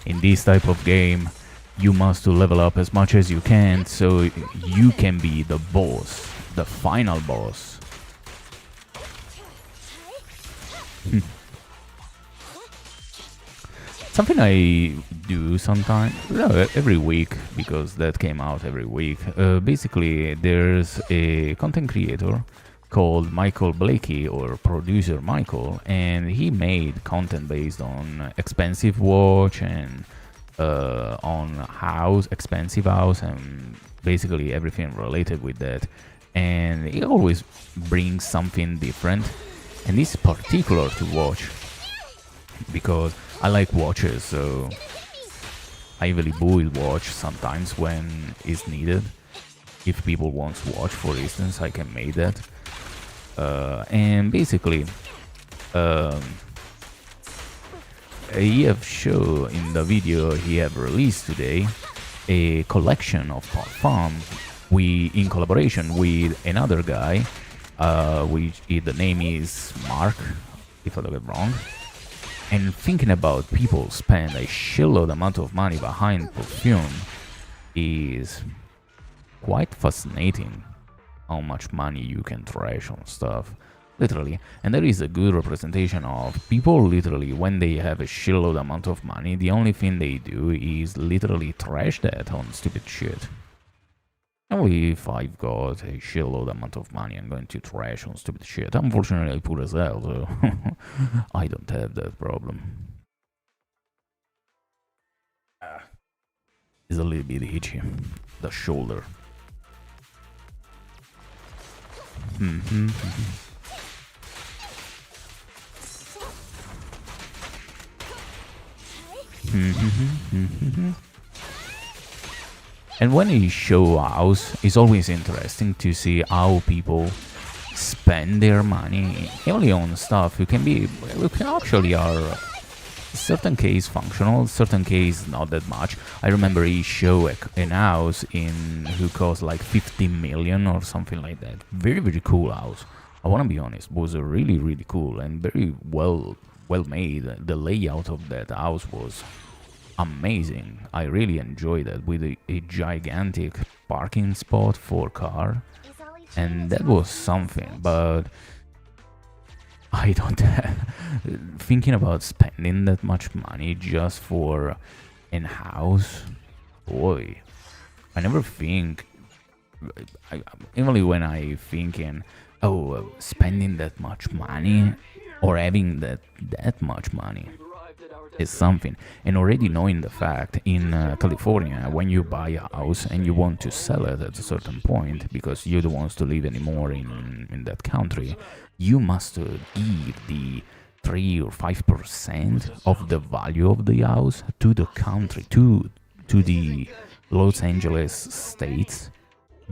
in this type of game, you must to level up as much as you can so you can be the boss, the final boss. Something I do sometimes, every week, because that came out every week. Basically, there's a content creator called Michael Blakey, or producer Michael, and he made content based on expensive watch and on house, expensive house, and basically everything related with that. And he always brings something different, and this is particular to watch because I like watches, so I really will watch sometimes when it's needed. If people want to watch, for instance, I can make that. And basically, he have shown in the video he have released today a collection of parfum in collaboration with another guy, which the name is Mark, if I don't get wrong. And thinking about people spend a shitload amount of money behind perfume is quite fascinating. How much money you can trash on stuff, literally. And there is a good representation of people literally when they have a shitload amount of money, the only thing they do is literally trash that on stupid shit. Only if I've got a shitload amount of money, I'm going to trash on stupid shit. Unfortunately, I poor as hell, so I don't have that problem. It's a little bit itchy, the shoulder. And when you show house, it's always interesting to see how people spend their money only on stuff. You can actually are certain case functional, certain case not that much. I remember he showed an house who cost like 50 million or something like that. Very, very cool house. I want to be honest, was a really, really cool and very well made. The layout of that house was amazing. I really enjoyed it, with a gigantic parking spot for car, and that was something. But I don't thinking about spending that much money just for an house. Boy, I never think. Only when I thinking, spending that much money or having that much money is something. And already knowing the fact in California, when you buy a house and you want to sell it at a certain point because you don't want to live anymore in that country, you must give the 3 or 5% of the value of the house to the country, to the Los Angeles states,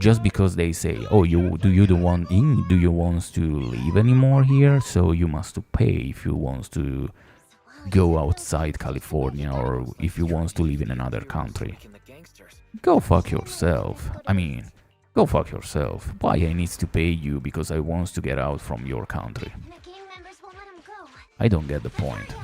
just because they say, do you want to live anymore here? So you must to pay if you want to go outside California, or if you want to live in another country. Go fuck yourself. I mean, go fuck yourself. Why I need to pay you because I want to get out from your country? I don't get the point.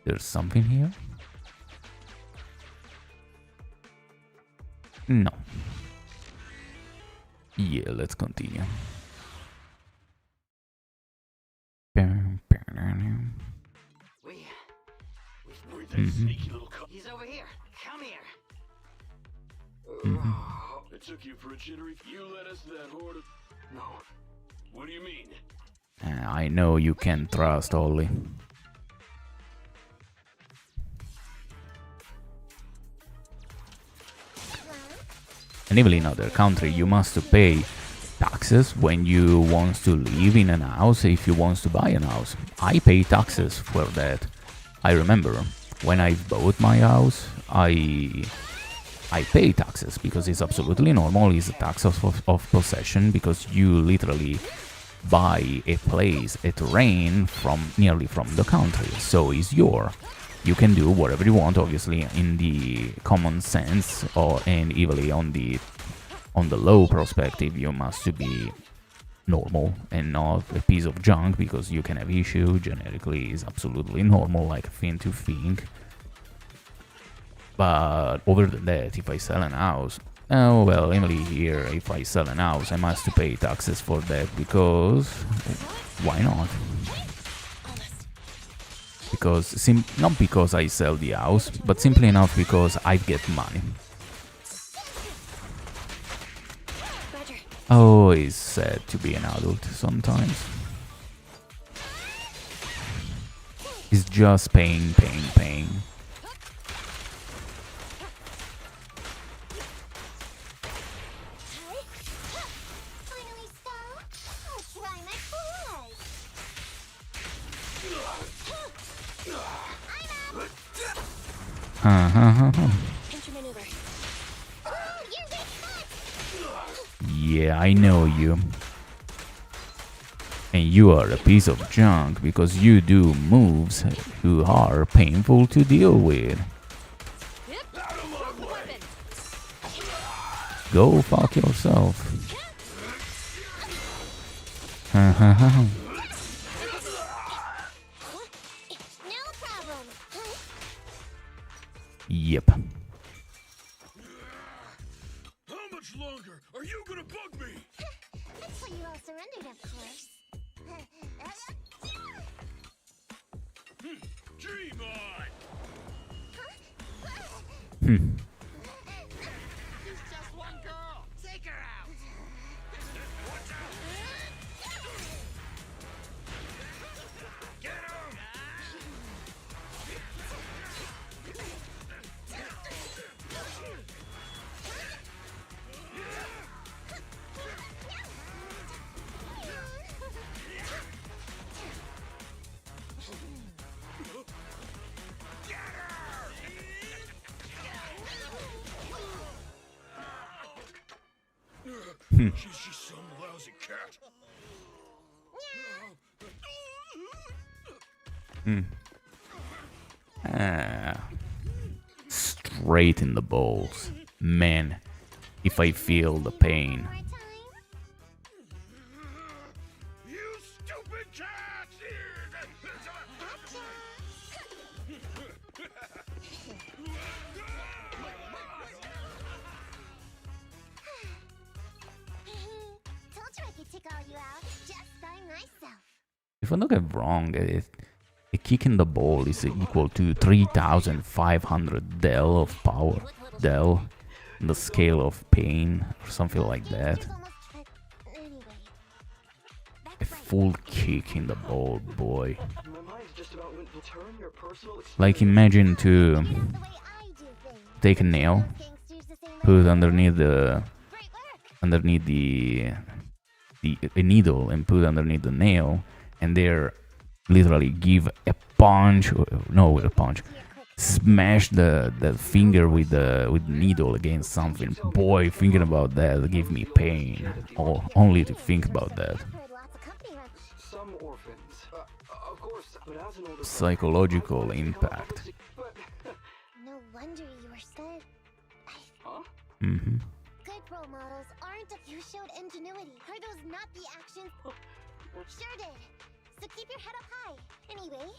There's something here? No. Yeah, let's continue. He's over here. Come here. It took you for a jittery. You led us to that horde of... No. What do you mean? I know you can trust Ollie. And even in other country, you must pay taxes when you want to live in a house, if you want to buy a house. I pay taxes for that. I remember when I bought my house, I pay taxes because it's absolutely normal. It's a tax of possession, because you literally buy a place, a terrain nearly from the country, so it's your. You can do whatever you want, obviously, in the common sense, and evenly on the on the low perspective, you must be normal and not a piece of junk, because you can have issue. Genetically is absolutely normal, like a thing to think. But over than that, if I sell an house, oh well, Emily here, if I sell an house, I must pay taxes for that, because why not? Because not because I sell the house, but simply enough because I get money. Oh, it's sad to be an adult sometimes. It's just pain, pain, pain. Finally stop. I'll try my best. Countermaneuver. Oh, you're getting cut. Yeah, I know you. And you are a piece of junk because you do moves who are painful to deal with. Go fuck yourself. No problem. Yep. How much longer are you gonna bug me? That's why you all surrendered, of course. Dream on! There's just one girl. Take her out. Get him! She's just some lousy cat. Straight in the balls. Man, if I feel the pain. More time. You stupid cat! Told you I could take all you out just by myself. If I don't get wrong, a kick in the ball is equal to 3,500 del of power. Del, in the scale of pain, or something like that. You've almost tried. Anyway. A full kick in the ball, boy. My mind just about went to turn your personal Like imagine to That's the way I do things. take a nail, Gangsters the same way. put it underneath the Great work. underneath a needle, and put underneath the nail, and there literally give a punch, with a punch, smash the finger with the needle against something. Boy, thinking about that give me pain. Only to think about that. I've heard lots of company run. Some orphans. Of course, but as an older Psychological impact. But, No wonder you were scared. huh? Mm-hmm. Good role models aren't. You showed ingenuity. Are those not the actions? Sure did. So keep your head up high. Anyway,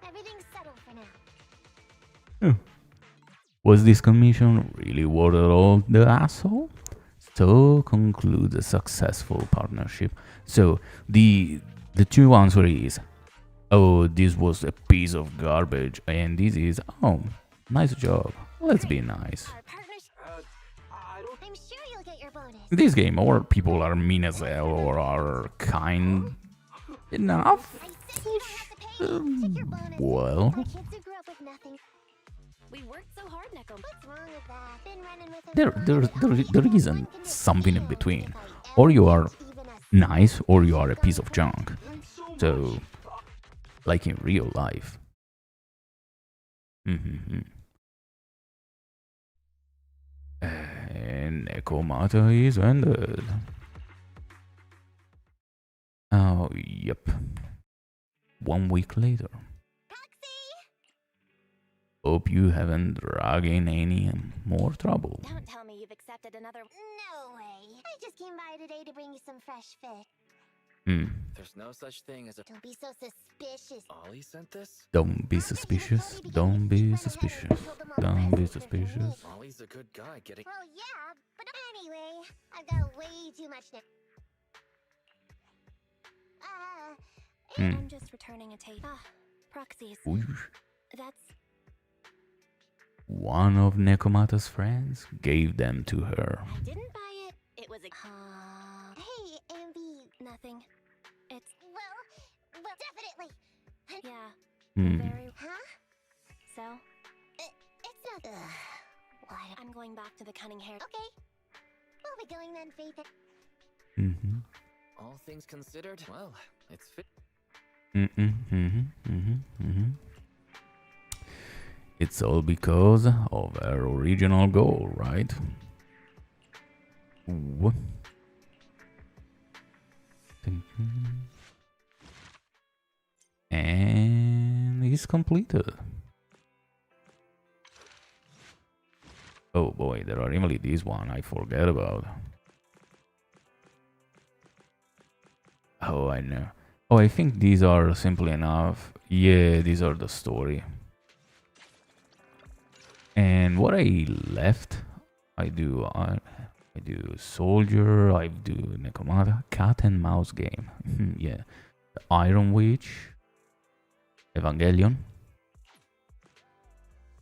everything's settled for now. Was this commission really worth it all, the asshole? So concludes a successful partnership. So the two answer is, oh, this was a piece of garbage, and this is, oh, nice job. Let's be nice. Our partners. I don't. I'm sure you'll get your bonus. In this game, or people are mean as hell or are kind enough. I said you don't have to pay. Take your bonus. Well, Our kids who grew up with nothing. We worked so hard, Neko. What's wrong with that? Been running with him there isn't something in between. Or you are nice, or you are a piece of junk. So, like in real life. And Nekomata is ended. Oh, yep. 1 week later. Taxi! Hope you haven't dragged in any more trouble. Don't tell me you've accepted another. No way. I just came by today to bring you some fresh fish. There's no such thing as a. Don't be so suspicious. Ollie sent this? Don't be suspicious. Don't be suspicious. Don't be suspicious. Ollie's a good guy getting. Well, yeah, but anyway, I've got way too much now. I'm just returning a tape. Proxies. Whoosh. That's. One of Nekomata's friends gave them to her. I didn't buy it. It was a. Hey, Ambi. Nothing. It's. Well, definitely. Yeah. Very. Huh? So? It's not. What? I'm going back to the cunning hair. Okay. We'll be going then, Faith. All things considered, well, it's fit. It's all because of our original goal, right? Ooh. And it's completed. Oh boy, there are only this one I forget about. Oh, I know. Oh, I think these are simple enough. Yeah, these are the story. And what I left, I do soldier, I do Nekomata, cat and mouse game. Yeah, the Iron Witch, Evangelion,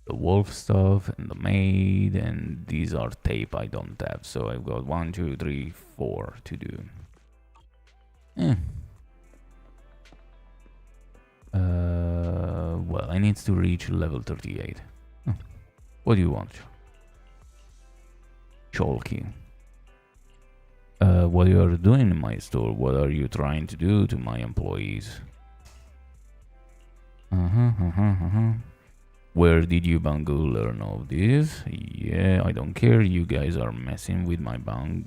the wolf stuff, and the maid, and these are tape I don't have, so I've got 1, 2, 3, 4 to do. Well, I need to reach level 38. What do you want? Chalky. What you are doing in my store? What are you trying to do to my employees? Where did you Bangu learn of this? Yeah, I don't care. You guys are messing with my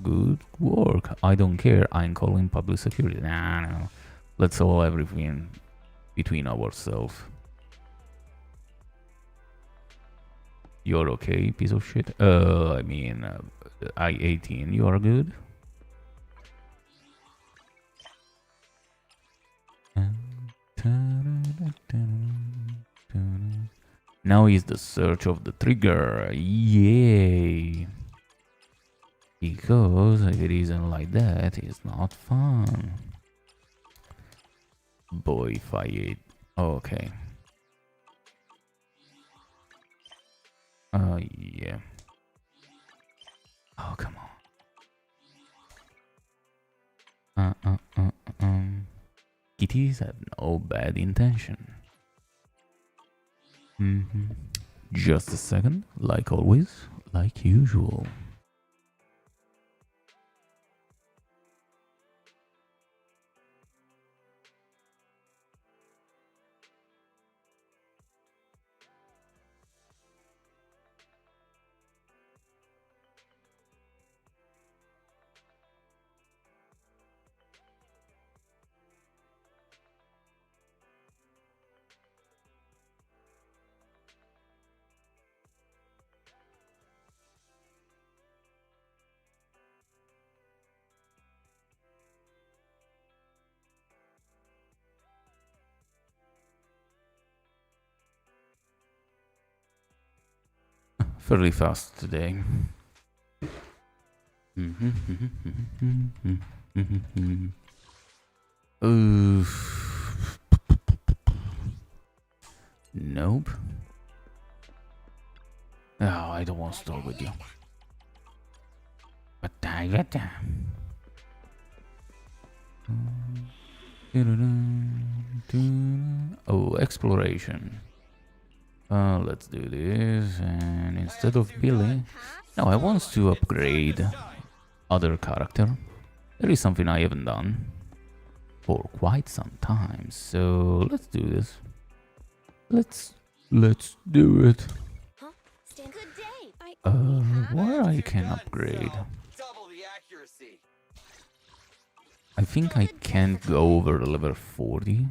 good work. I don't care. I'm calling public security. Nah, no. Let's solve everything between ourselves. You're okay, piece of shit? I mean, I-18, you are good? Now is the search of the trigger. Yay! Because if it isn't like that, it's not fun. Boy, if I ate. Okay. Yeah. Oh, come on. Kitties have no bad intention. Just a second, like always, like usual. Fairly fast today. Nope. Oh, I don't want to talk with you. But I get them. Oh, exploration. Let's do this, and instead of Billy, now I want to upgrade other character. There is something I haven't done for quite some time, so let's do this. Let's do it. Where I can upgrade? I think I can't go over level 40.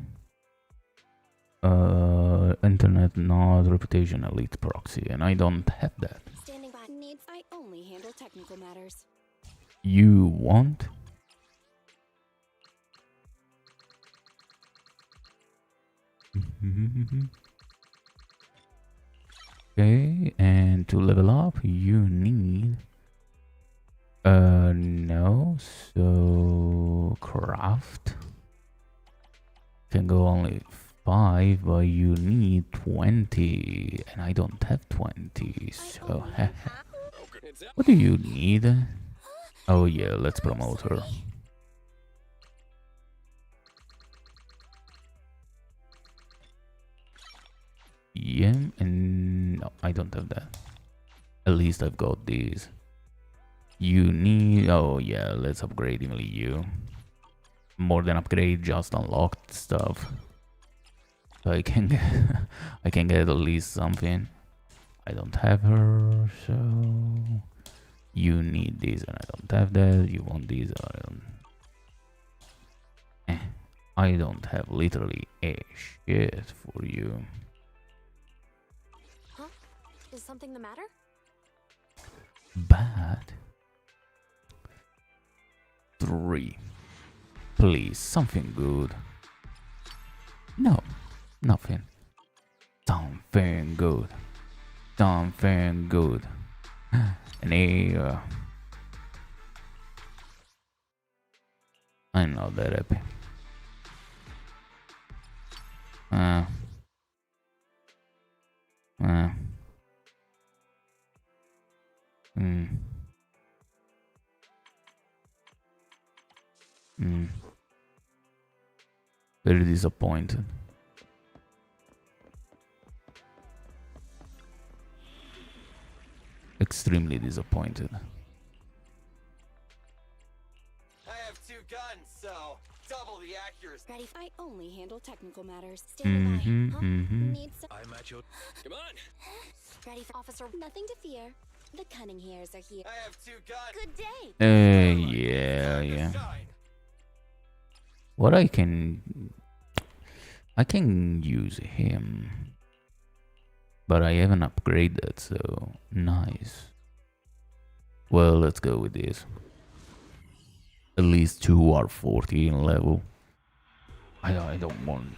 Internet node reputation elite proxy, and I don't have that. Standing by needs. I only handle technical matters. You want? Okay, and to level up, you need. No, so craft can go only 5, but you need 20, and I don't have 20, so what do you need? Oh yeah, let's promote her. Yeah, and no, I don't have that. At least I've got these. You need, oh yeah, let's upgrade only you. More than upgrade, just unlocked stuff. So I can get, I can get at least something. I don't have her, so you need this and I don't have that. You want these, I don't. I don't have literally a shit for you. Huh? Is something the matter? Bad. 3. Please, something good. No, nothing. Something good. Something good. An A. I'm not that happy. Very disappointed. Extremely disappointed. I have 2 guns, so double the accuracy. Ready? I only handle technical matters. Standing by. Huh? Need some. I'm at your. Come on. Ready, for officer? Nothing to fear. The cunning hairs are here. I have 2 guns. Good day. Yeah. What I can use him, but I haven't upgraded, so nice. Well, let's go with this. At least 2 are 40 in level. I don't want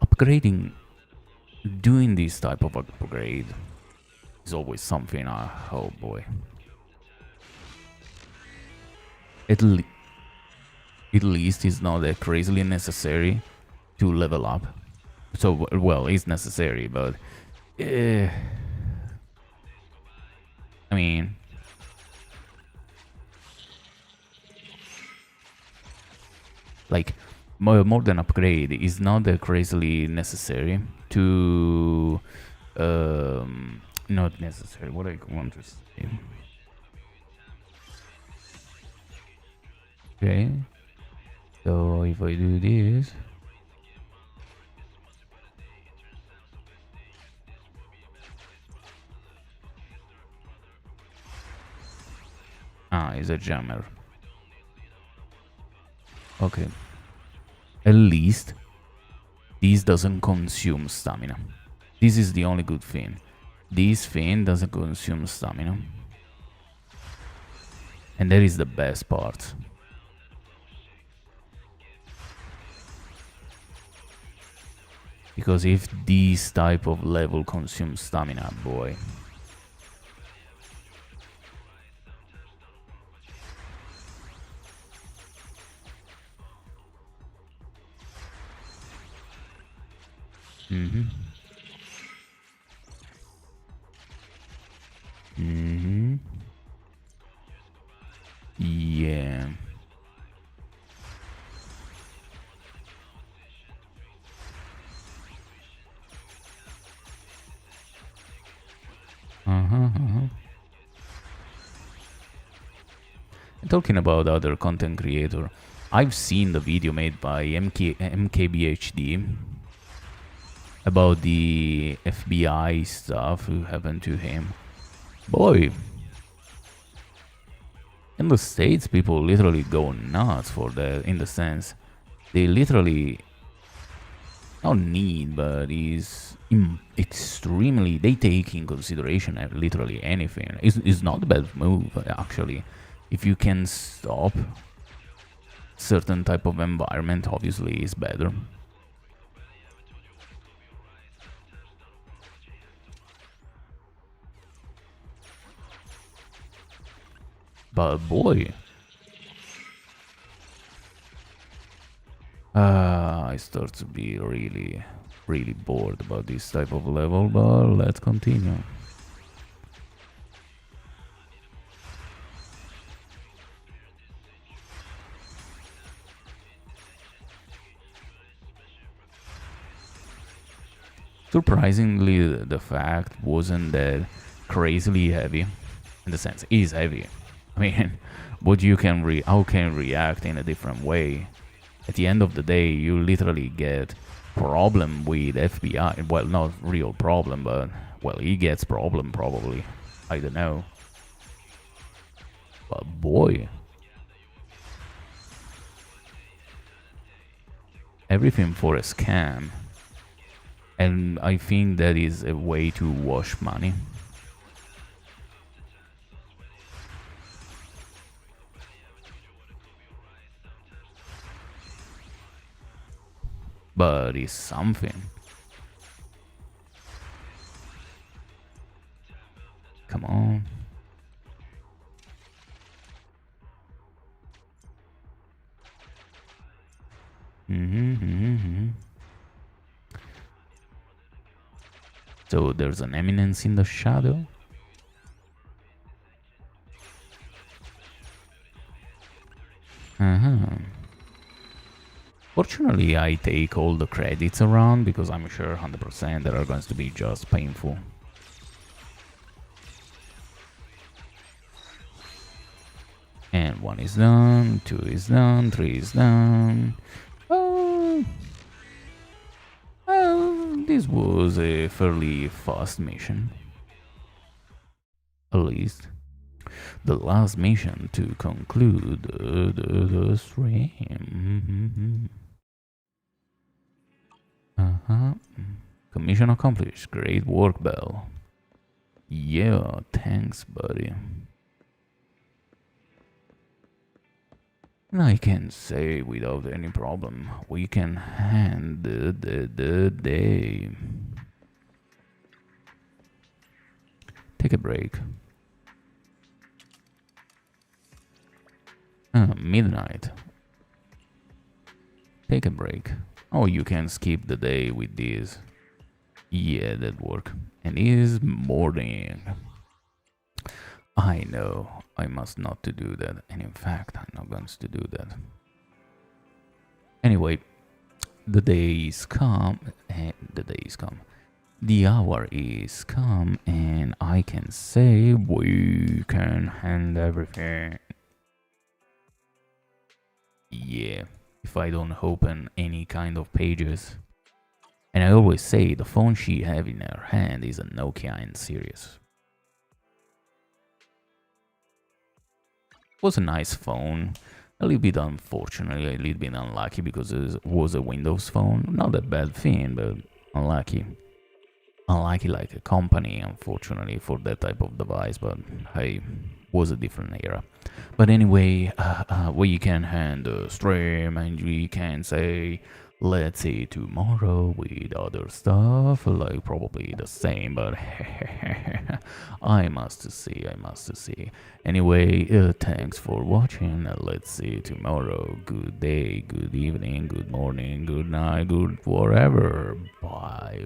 upgrading. Doing this type of upgrade is always something. Oh boy. At least it's not that crazily necessary to level up. So, well, it's necessary, but I mean, like, more than upgrade is not that crazily necessary to not necessary. What I want to say. Okay, so if I do this, it's a jammer. Okay, at least this doesn't consume stamina. This is the only good thing. This thing doesn't consume stamina, and that is the best part. Because if this type of level consumes stamina, boy. Yeah. Talking about other content creator, I've seen the video made by MKBHD about the FBI stuff who happened to him. Boy, in the States, people literally go nuts for that, in the sense they literally not need, but is extremely. They take in consideration literally anything. It's not a bad move actually. If you can stop certain type of environment, obviously is better. But boy, I start to be really bored about this type of level, but let's continue. Surprisingly, the fact wasn't that crazily heavy. In the sense, it is heavy. I mean, but how can you react in a different way? At the end of the day, you literally get problem with FBI. Well, not real problem, but well, he gets problem probably. I don't know. But boy, everything for a scam. And I think that is a way to wash money. But it's something. Come on. So there's an eminence in the shadow. Fortunately, I take all the credits around because I'm sure 100% there are going to be just painful. And 1 is done, 2 is done, 3 is done. This was a fairly fast mission. At least. The last mission to conclude the stream. Commission accomplished. Great work, Bell. Yeah, thanks, buddy. And I can say without any problem, we can end the day. Take a break. Midnight. Take a break. Oh, you can skip the day with this. Yeah, that work. And it is morning. I know I must not to do that, and in fact I'm not going to do that. Anyway, the day is come, the hour is come, and I can say we can hand everything. Yeah, if I don't open any kind of pages. And I always say the phone she have in her hand is a Nokia and serious. Was a nice phone, a little bit unfortunately, a little bit unlucky because it was a Windows phone. Not a bad thing, but unlucky. Unlucky like a company, unfortunately, for that type of device, but hey, was a different era. But anyway, we can end the stream and we can say, let's see tomorrow with other stuff, like probably the same, but I must see. Anyway, thanks for watching. Let's see tomorrow. Good day, good evening, good morning, good night, good whatever. Bye.